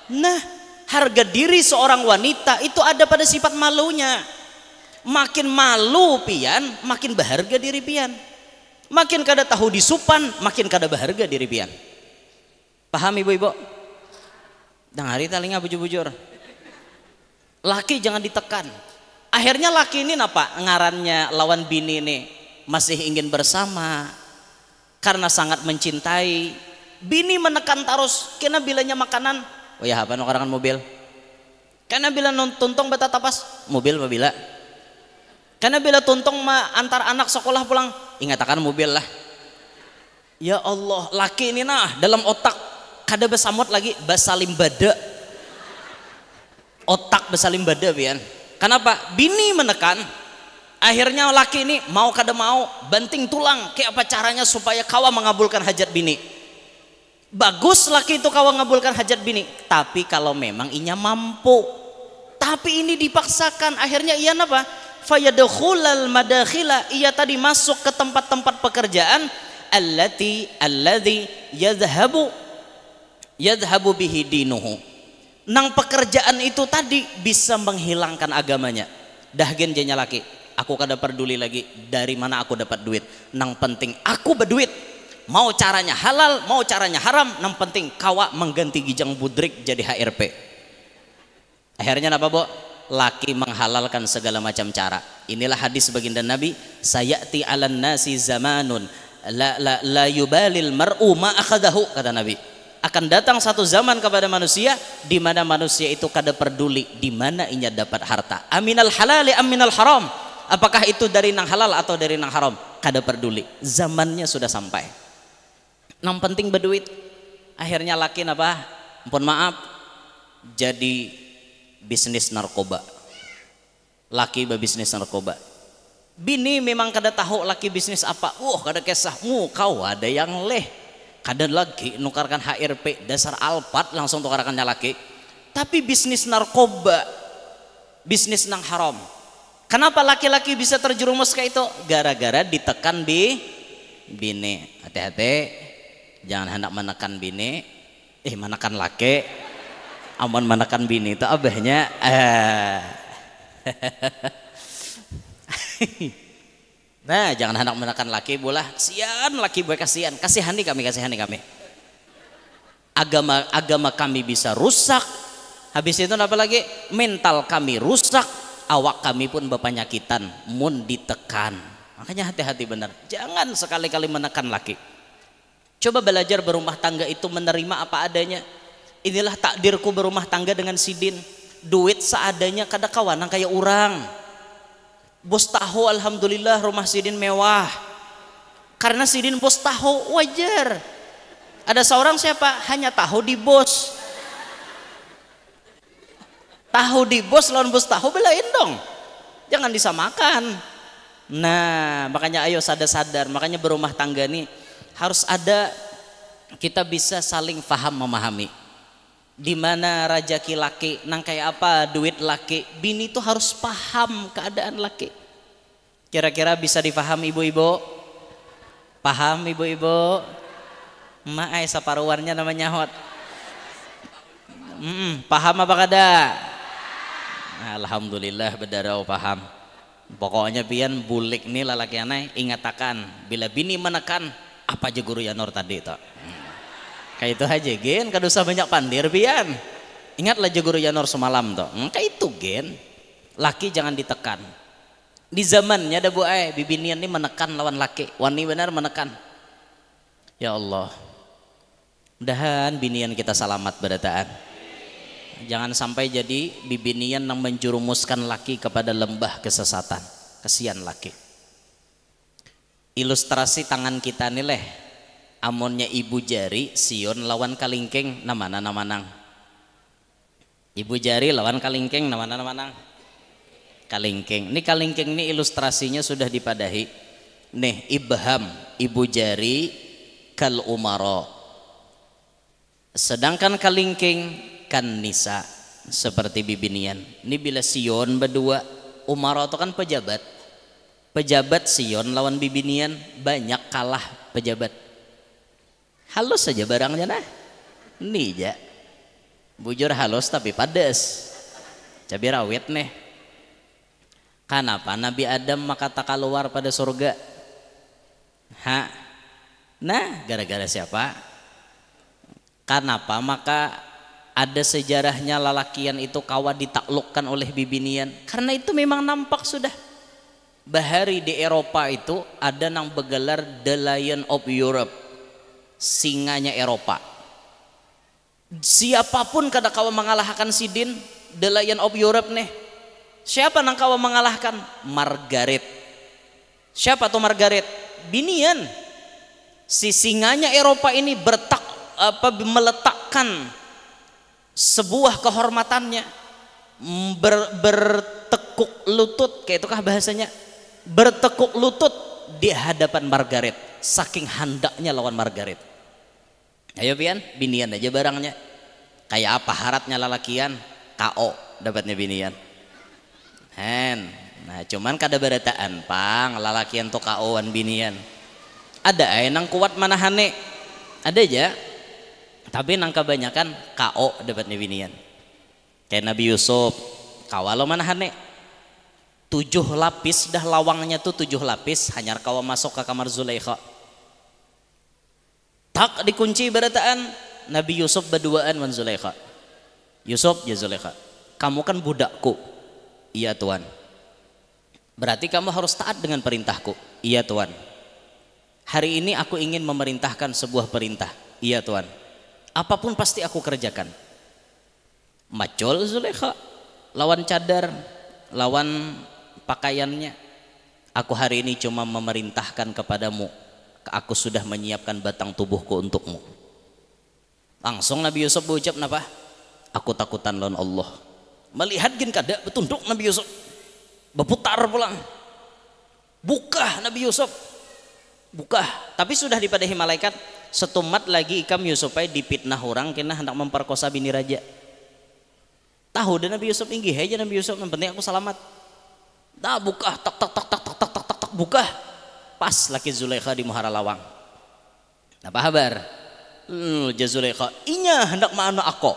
Nah harga diri seorang wanita itu ada pada sifat malunya. Makin malu pian makin berharga diri pian. Makin kada tahu disupan, makin kada berharga diri pian. Paham ibu-ibu? Dan hari talinga bujur-bujur. Laki jangan ditekan. Akhirnya laki ini apa? Ngarannya lawan bini ini masih ingin bersama karena sangat mencintai. Bini menekan terus. Kena bilanya makanan. Oh ya apa orang mobil? Karena bila tuntong beta tapas mobil bila. Karena bila tuntong antar anak sekolah pulang ingatakan mobil lah. Ya Allah, laki ini nah dalam otak kada besamot lagi basalim bada. Otak basalim bada pian. Kenapa? Bini menekan. Akhirnya laki ini mau kada mau banting tulang kayak apa caranya supaya kawa mengabulkan hajat bini. Bagus laki itu kawa mengabulkan hajat bini, tapi kalau memang inya mampu. Tapi ini dipaksakan, akhirnya ia apa? Fayadkhulal madakhila, ia tadi masuk ke tempat-tempat pekerjaan alladzi yadhhabu bihi dinuhu. Nang pekerjaan itu tadi bisa menghilangkan agamanya. Dah gen jenya laki, aku kada peduli lagi dari mana aku dapat duit. Nang penting aku berduit. Mau caranya halal, mau caranya haram, nang penting kawa mengganti gijang budrik jadi HRP. Akhirnya apa, Bu? Laki menghalalkan segala macam cara. Inilah hadis baginda Nabi, sayati 'alan nasi zamanun la yubalil mar'u ma akhadahu, kata Nabi. Akan datang satu zaman kepada manusia di mana manusia itu kada peduli di mana inya dapat harta. Aminal halali aminal haram. Apakah itu dari nang halal atau dari nang haram? Kada peduli. Zamannya sudah sampai. Nang penting berduit. Akhirnya laki apa? Ampun maaf, jadi bisnis narkoba. Laki berbisnis narkoba. Bini memang kada tahu laki bisnis apa. Kada kesah. Kau ada yang leh. Kada lagi nukarkan HRP dasar alpat langsung tukarkannya lagi. Tapi bisnis narkoba, bisnis nang haram. Kenapa laki-laki bisa terjerumus kayak itu? Gara-gara ditekan bini. Hati-hati, jangan hendak menekan bini, menekan laki. Aman menekan bini itu abahnya. Nah, jangan hendak menekan laki bolah. Kasihan laki boy, kasihani kami. Agama kami bisa rusak. Habis itu apa lagi? Mental kami rusak, awak kami pun berpenyakitan, mun ditekan. Makanya hati-hati benar. Jangan sekali-kali menekan laki. Coba belajar berumah tangga itu menerima apa adanya. Inilah takdirku berumah tangga dengan Sidin. Duit seadanya kada kawanang kayak orang. Bos tahu alhamdulillah rumah Sidin mewah. Karena Sidin bos tahu wajar. Ada seorang siapa? Hanya tahu di bos. Tahu di bos lawan bos tahu belain dong. Jangan disamakan. Nah, makanya ayo sadar-sadar. Makanya berumah tangga nih harus ada, kita bisa saling faham memahami. Di mana rajaki laki nang kayak apa duit laki, bini tuh harus paham keadaan laki. Kira-kira bisa difahami ibu-ibu? Paham ibu-ibu? Emak saparuannya namanya hot. Paham apa kada? Alhamdulillah bedarau paham. Pokoknya pian bulik nih lalaki aneh ingatakan bila bini menekan apa aja guru Yanor tadi itu. Kayak itu aja gen, kada usah banyak pandir pian. Ingatlah aja guru Yanor semalam tuh. Kayak itu gen. Laki jangan ditekan. Di zamannya ada bu bibinian nih menekan lawan laki. Wani benar menekan. Ya Allah. Mudahan binian kita selamat berataan. Jangan sampai jadi bibinian yang menjurumuskan laki kepada lembah kesesatan. Kasihan laki. Ilustrasi tangan kita nih leh. Amonnya ibu jari Sion lawan kalingking namana namanang. Ibu jari lawan kalingking namana namanang. Kalingking. Ini kalingking ini ilustrasinya sudah dipadahi. Nih ibham ibu jari kal umaro. Sedangkan kalingking kan nisa seperti bibinian. Ini bila Sion berdua, umaro itu kan pejabat. Pejabat Sion lawan bibinian banyak kalah pejabat. Halus saja barangnya nah. Nih ja. Bujur halus tapi padas. Cabai rawit nih. Kenapa Nabi Adam maka tak keluar pada surga? Nah, gara-gara siapa? Kenapa maka ada sejarahnya lalakian itu kawa ditaklukkan oleh bibinian? Karena itu memang nampak sudah. Bahari di Eropa itu ada nang begelar The Lion of Europe. Singanya Eropa. Siapapun kada kawa mengalahkan Sidin The Lion of Europe nih. Siapa nang kawa mengalahkan? Margaret. Siapa tuh Margaret? Binian. Si singanya Eropa ini meletakkan sebuah kehormatannya, bertekuk lutut, kayak itukah bahasanya? Bertekuk lutut di hadapan Margaret. Saking handaknya lawan Margaret. Ayo pian, binian aja barangnya. Kayak apa haratnya lalakian? KO dapatnya binian. Nah cuman kada berataan pang lalakian to KO-an binian. Ada nang kuat manahane. Ada aja. Tapi nang kebanyakan KO dapatnya binian. Kayak Nabi Yusuf, kawalo manahane. 7 lapis dah lawangnya tuh 7 lapis hanyar kawa masuk ke kamar Zulaikha. Tak dikunci berataan Nabi Yusuf berduaan wan Zulaikha. Yusuf ya Zulaikha, kamu kan budakku. Iya Tuan. Berarti kamu harus taat dengan perintahku. Iya Tuan. Hari ini aku ingin memerintahkan sebuah perintah. Iya Tuan. Apapun pasti aku kerjakan. Macul Zulaikha lawan cadar, lawan pakaiannya. Aku hari ini cuma memerintahkan kepadamu. Aku sudah menyiapkan batang tubuhku untukmu. Langsung Nabi Yusuf berucap napa? Aku takutan lawan Allah. Melihat gin kada betunduk Nabi Yusuf. Berputar pulang. Buka Nabi Yusuf. Buka. Tapi sudah dipadahi malaikat. setumat lagi ikam Yusupai dipitnah orang kena hendak memperkosa bini raja. Tahu dan Nabi Yusuf inggih aja Nabi Yusuf, yang penting aku selamat. Dah buka tak tak tak tak tak tak tak tak, tak buka. Pas laki Zulaikha di muhara lawang. Apa kabar? Zulaikha, inya hendak mana aku.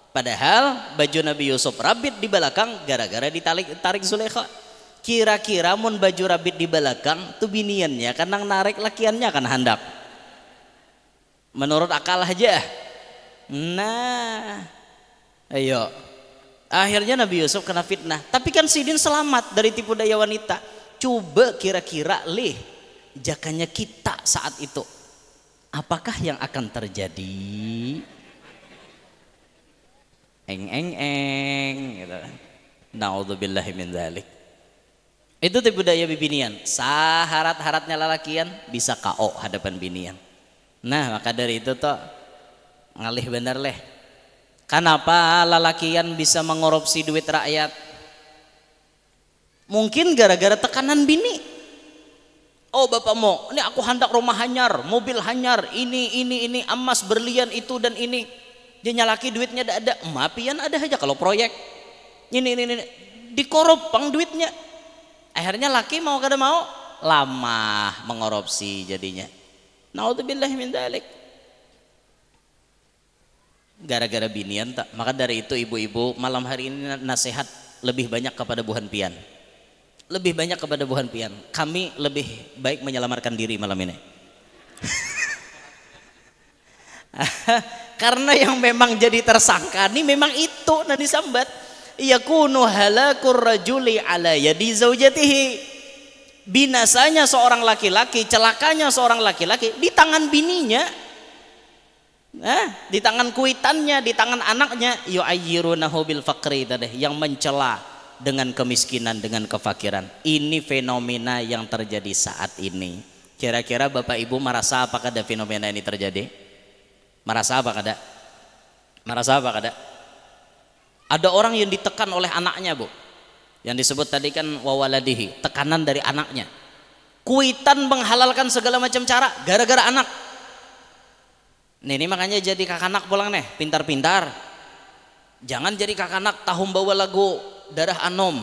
Padahal baju Nabi Yusuf rabit di belakang gara-gara tarik Zulaikha. Kira-kira mun baju rabit di belakang tuh biniannya kan nang narik lakiannya kan hendak. Menurut akal aja. Nah, ayo. Akhirnya Nabi Yusuf kena fitnah. Tapi kan Sidin selamat dari tipu daya wanita. Coba kira-kira jakanya kita saat itu, apakah yang akan terjadi? Gitu. Naudzubillahi min dzalik. Itu tipu daya bibinian. Saharat-haratnya lalakian bisa KO hadapan binian. Nah, maka dari itu toh ngalih bener leh. Kenapa lalakian bisa mengorupsi duit rakyat? Mungkin gara-gara tekanan bini. Oh bapakmu, ini aku hendak rumah hanyar, mobil hanyar, ini, emas berlian itu dan ini. Dia nyalaki duitnya ada, mapian ada aja kalau proyek. Ini, dikorup pang duitnya. Akhirnya laki mau kada mau, lama mengorupsi jadinya. Naudzubillahi min dzalik. Gara-gara binian tak. Maka dari itu ibu-ibu malam hari ini nasihat lebih banyak kepada buhan pian. Lebih banyak kepada buhan pian. Kami lebih baik menyelamatkan diri malam ini. Karena yang memang jadi tersangka ini memang itu nanti sambat. Yakunu halakur rajuli ala yadi zaujatihi. Binasanya seorang laki-laki, celakanya seorang laki-laki di tangan bininya. Di tangan kuitannya, di tangan anaknya, yu'ayyirunahu bil faqri tadi, yang mencela dengan kemiskinan, dengan kefakiran. Ini fenomena yang terjadi saat ini. Kira-kira Bapak Ibu merasa apa kada fenomena ini terjadi? Merasa apa kada? Merasa apa kada? Ada orang yang ditekan oleh anaknya, Bu. Yang disebut tadi kan wawaladihi, tekanan dari anaknya. Kuitan menghalalkan segala macam cara gara-gara anak. Nih, ini makanya jadi kakanak pulang nih, pintar-pintar. Jangan jadi kakanak tahun bawa lagu darah anom,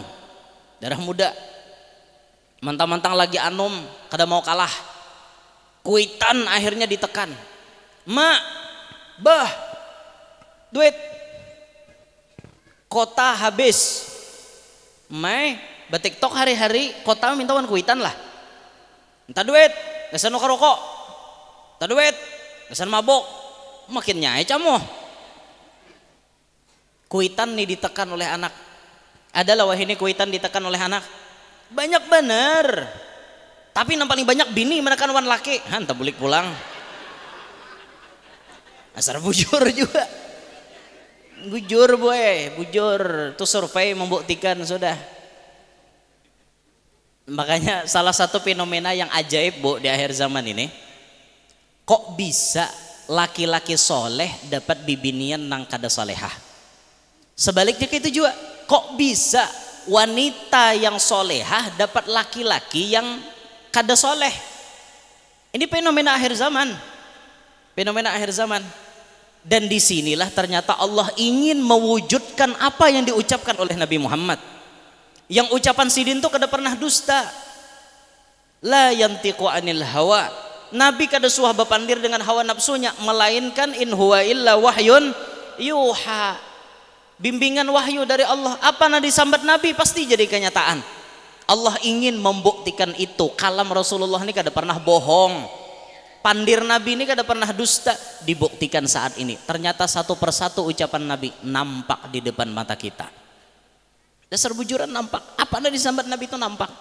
darah muda. Mentang-mentang lagi anom, kada mau kalah. Kuitan akhirnya ditekan. Mak, bah, duit. Kota habis. Mai, batik tok hari-hari kota minta wan kuitan lah. Minta duit, kesan rokok. Minta duit. Kesan mabok, makin nyai camu. Kuitan nih ditekan oleh anak. Adalah wah ini kuitan ditekan oleh anak. Banyak bener. Tapi yang paling banyak bini menekan wan laki. Hantar bulik pulang. Asal bujur juga. Bujur boy, bujur. Tuh survei membuktikan sudah. Makanya salah satu fenomena yang ajaib Bu di akhir zaman ini. Kok bisa laki-laki soleh dapat bibinian nang kada solehah? Sebaliknya kayak itu juga. Kok bisa wanita yang solehah dapat laki-laki yang kada soleh? Ini fenomena akhir zaman. Fenomena akhir zaman. Dan disinilah ternyata Allah ingin mewujudkan apa yang diucapkan oleh Nabi Muhammad. Yang ucapan Sidin itu kada pernah dusta. La yantiqu anil hawa. Nabi kada suah bapandir dengan hawa nafsunya, melainkan in huwa illa wahyun yuha. Bimbingan wahyu dari Allah. Apa yang disambat Nabi pasti jadi kenyataan. Allah ingin membuktikan itu. Kalam Rasulullah ini kada pernah bohong. Pandir Nabi ini kada pernah dusta. Dibuktikan saat ini. Ternyata satu persatu ucapan Nabi nampak di depan mata kita. Dasar bujuran nampak. Apa yang disambat Nabi itu nampak.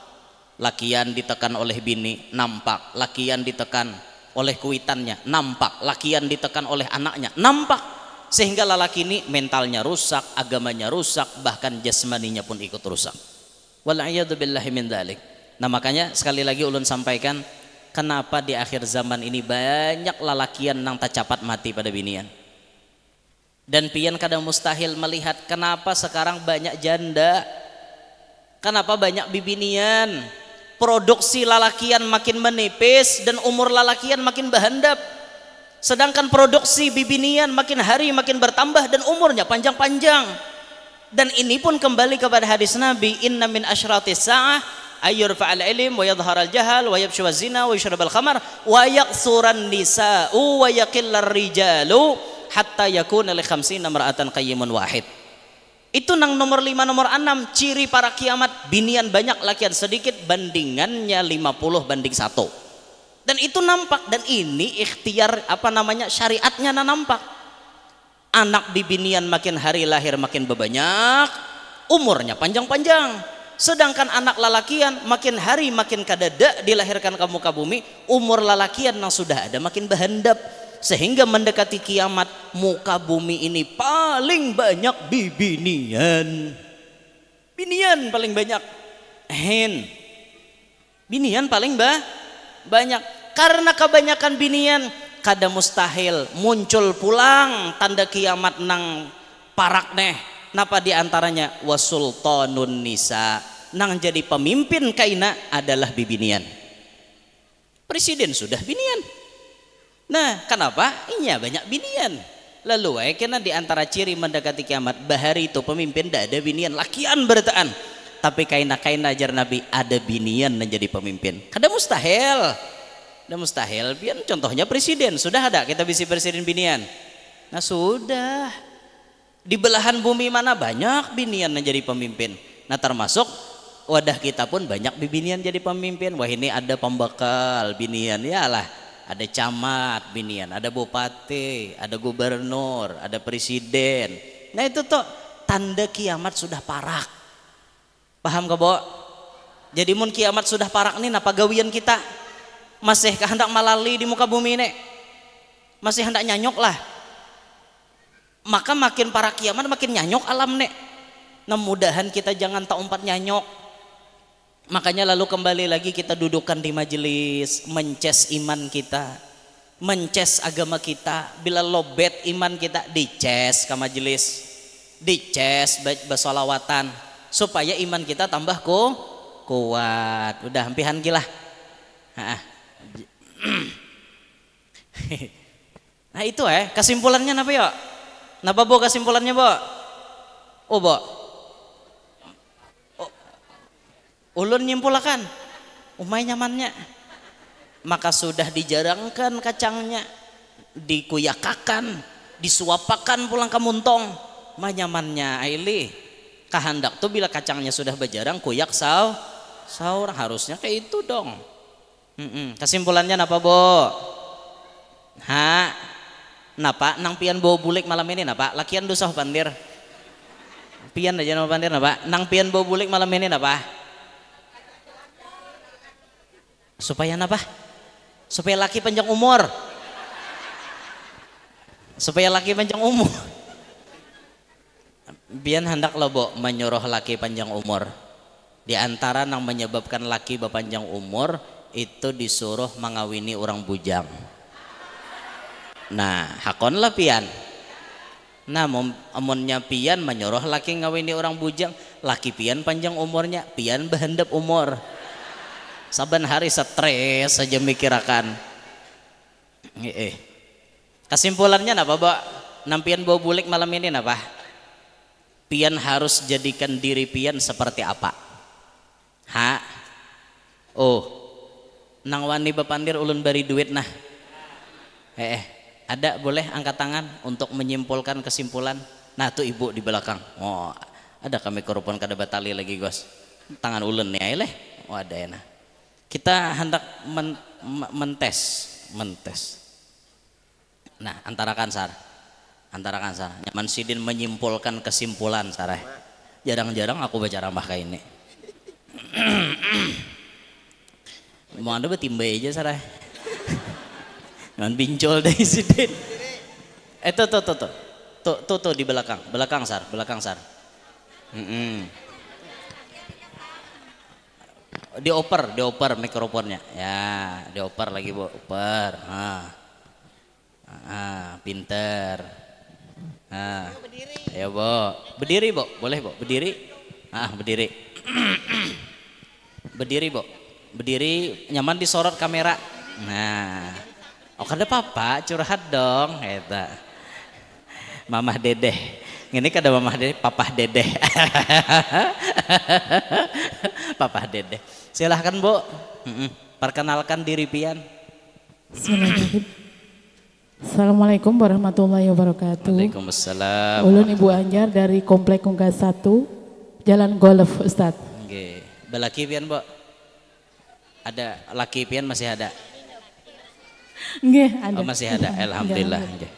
Lakian ditekan oleh bini, nampak. Lakian ditekan oleh kuitannya, nampak. Lakian ditekan oleh anaknya, nampak. Sehingga lelaki ini mentalnya rusak, agamanya rusak, bahkan jasmaninya pun ikut rusak. Wal'iyadzubillahi min dzalik. Nah makanya sekali lagi ulun sampaikan, kenapa di akhir zaman ini banyak lelakian nang tak capat mati pada binian. Dan pian kadang mustahil melihat kenapa sekarang banyak janda, kenapa banyak bibinian. Produksi lalakian makin menipis dan umur lalakian makin berhandap. Sedangkan produksi bibinian makin hari makin bertambah dan umurnya panjang-panjang. Dan ini pun kembali kepada hadis Nabi, inna min asyratis sa'ah ayyurfa'al ilm wa yadhharal jahal wa yabshu zina wa yushrabal khamar wa yaqsuran nisa'u wa yaqillar rijalu hatta yakuna li khamsina mar'atan qayyimun wahid. Itu nang nomor 5 nomor 6 ciri para kiamat, binian banyak lakian sedikit, bandingannya 50 banding 1. Dan itu nampak, dan ini ikhtiar syariatnya nampak. Anak bibinian makin hari lahir makin banyak, umurnya panjang-panjang. Sedangkan anak lalakian makin hari makin kadada dilahirkan ke muka bumi, umur lalakian yang sudah ada makin berhandap. Sehingga mendekati kiamat muka bumi ini paling banyak bibinian. Binian paling banyak. Binian paling banyak. Karena kebanyakan binian kada mustahil muncul pulang tanda kiamat nang parak neh. Napa diantaranya wasultanun nisa, nang jadi pemimpin kaina adalah bibinian. Presiden sudah binian. Nah, kenapa? Iya banyak binian. Lalu karena diantara ciri mendekati kiamat bahari itu pemimpin tidak ada binian, lakian bertaan. Tapi kaina ajar Nabi ada binian menjadi pemimpin. Kada mustahil. Kada mustahil. Biar contohnya presiden sudah ada kita bisi presiden binian. Nah sudah. Di belahan bumi mana banyak binian menjadi pemimpin. Nah termasuk wadah kita pun banyak binian jadi pemimpin. Wah ini ada pembekal binian, ya lah. Ada camat binian, ada bupati, ada gubernur, ada presiden. Nah itu tuh tanda kiamat sudah parak. Paham gak Bo? Jadi mun kiamat sudah parak nih napa gawian kita? Masih hendak malali di muka bumi ini? Masih hendak nyanyok lah. Maka makin parak kiamat makin nyanyok alam nih. Nah mudahan kita jangan tak umpat nyanyok. Makanya lalu kembali lagi kita dudukkan di majelis, mences iman kita, mences agama kita. Bila lobet iman kita dices ke majelis, dices bersolawatan supaya iman kita tambah kuat. Udah hampihan gila. Nah itu kesimpulannya apa ya? Napa Bo kesimpulannya Bo? Oh Bo. Ulun nyimpulakan umay nyamannya, maka sudah dijarangkan kacangnya, dikuyakakan, disuapakan pulang ke muntong, nyamannya aili kahandak tuh bila kacangnya sudah berjarang kuyak sahur harusnya kayak itu dong. Kesimpulannya napa Bo? Napa nang pian bawa bulik malam ini napa lakian dosa pandir pian aja nama pandir napa nang pian bawa bulik malam ini napa supaya napa? Supaya laki panjang umur. Supaya laki panjang umur. Biar hendak lo Bo menyuruh laki panjang umur. Di antara yang menyebabkan laki berpanjang umur itu disuruh mengawini orang bujang. Nah, hakonlah pian. Nah, amunnya pian menyuruh laki ngawini orang bujang, laki pian panjang umurnya, pian berhendap umur. Saban hari stres saja mikirakan. Kesimpulannya apa Mbak? Nampian bawa bulik malam ini apa? Pian harus jadikan diri pian seperti apa? Nang wani bapandir ulun bari duit nah. Ada boleh angkat tangan untuk menyimpulkan kesimpulan. Nah tuh ibu di belakang. Oh ada kami korupon kada batali lagi Gos. Tangan ulun nih leh. Oh ada ya nah. Kita hendak mentes. Nah, antarakan Sar. Nyaman Sidin menyimpulkan kesimpulan Sarah. Jarang-jarang aku baca rambah kayak ini. Mau anda betimba aja Sarah. Nyaman bincol dari Sidin. Tuh di belakang Sar. Dioper mikrofonnya ya, dioper lagi Bu, oper. Pinter. Ya Bo, berdiri Bo, boleh Bo, berdiri. Berdiri. Berdiri Bo, berdiri nyaman disorot kamera. Nah, Oh kada papa curhat dong eta. Mamah dedeh. Ini kada mamah dedeh, papah dedeh. Papah dedeh. Silahkan Bu. Perkenalkan diri pian. Assalamualaikum warahmatullahi wabarakatuh. Waalaikumsalam. Ulun Ibu Anjar dari Komplek Unggas 1, Jalan Golf Ustaz. Nggih. Belaki pian, Bu? Ada laki pian masih ada? Nggih, ada. Oh, masih ada. Alhamdulillah. Nggih.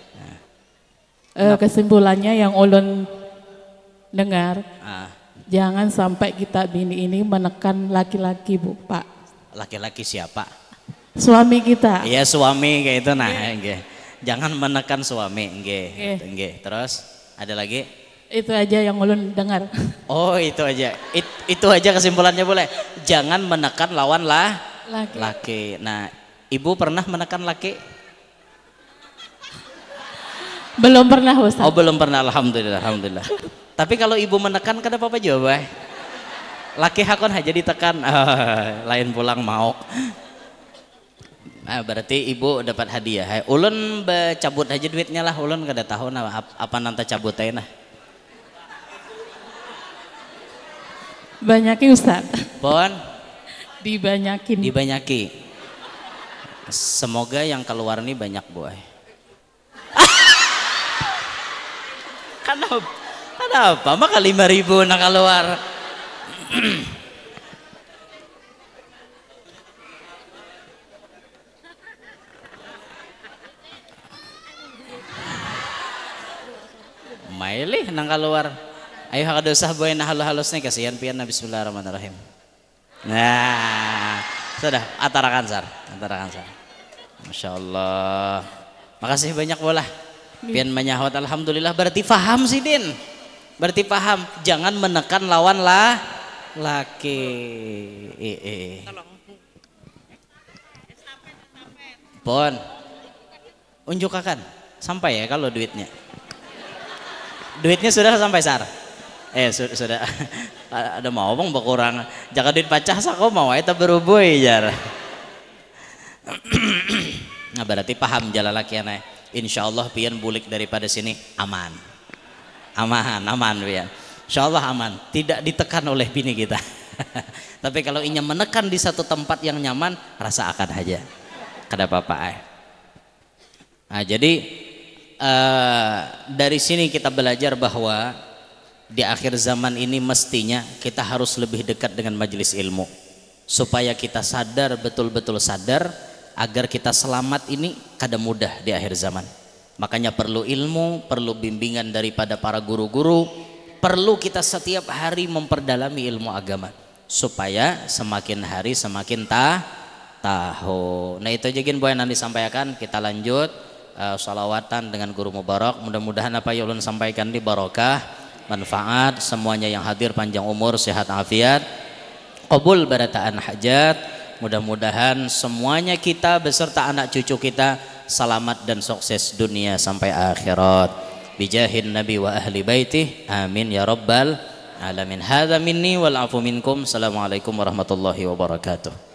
Kesimpulannya yang ulun dengar, Ah, jangan sampai kita bini ini menekan laki-laki Bu, Pak. laki-laki siapa? Suami kita. Iya, suami kayak itu nah, nggih. Jangan menekan suami, nggih. Nggih. Terus ada lagi? Itu aja yang ulun dengar. Oh, itu aja. Itu aja kesimpulannya boleh. Jangan menekan lawan laki. Nah, Ibu pernah menekan laki? Belum pernah Ustaz. Oh, belum pernah. Alhamdulillah, alhamdulillah. Tapi kalau Ibu menekan kada apa-apa jawab. Laki hakon aja ditekan. Lain pulang mau. Nah, berarti Ibu dapat hadiah. Ulun cabut aja duitnya lah. Ulun kada tahu nah apa nanti cabut aja nah. Banyakin Ustaz. Pon Dibanyakin. dibanyaki. Semoga yang keluar nih banyak boy. Kenapa? Maka 5.000 nak keluar. Mailih nang keluar. Ayo kada usah boy nah halus nih kasihan pian na bismillahirrahmanirrahim. Nah, sudah atarakan sar. Masya Allah. Makasih banyak bola. Pian menyahut alhamdulillah berarti paham sih Din. Berarti paham jangan menekan lawan laki. Pon. Unjukakan sampai ya kalau duitnya. Duitnya sudah sampai sar. Sudah. Ada mau bang berkurang. Jangan duit pacah sako mau eta berubui jar. Nah berarti paham jalan laki aneh. Insya Allah pian bulik daripada sini aman pian. Insya Allah aman, tidak ditekan oleh bini kita. Tapi kalau inya menekan di satu tempat yang nyaman, rasa akan aja. Kada apa-apa. Nah jadi dari sini kita belajar bahwa di akhir zaman ini mestinya kita harus lebih dekat dengan majelis ilmu supaya kita sadar, betul-betul sadar agar kita selamat ini kada mudah di akhir zaman. Makanya perlu ilmu, perlu bimbingan daripada para guru-guru, perlu kita setiap hari memperdalami ilmu agama supaya semakin hari semakin tahu. Nah itu aja gin boy yang disampaikan. Kita lanjut salawatan dengan guru mubarak. Mudah-mudahan apa yang ulun sampaikan di barokah, manfaat, semuanya yang hadir panjang umur, sehat afiat, qabul barataan hajat. Mudah-mudahan semuanya kita beserta anak cucu kita selamat dan sukses dunia sampai akhirat. Bijahin Nabi wa ahli baitih. Amin ya rabbal alamin. Hadza minni wal afu minkum. Assalamualaikum warahmatullahi wabarakatuh.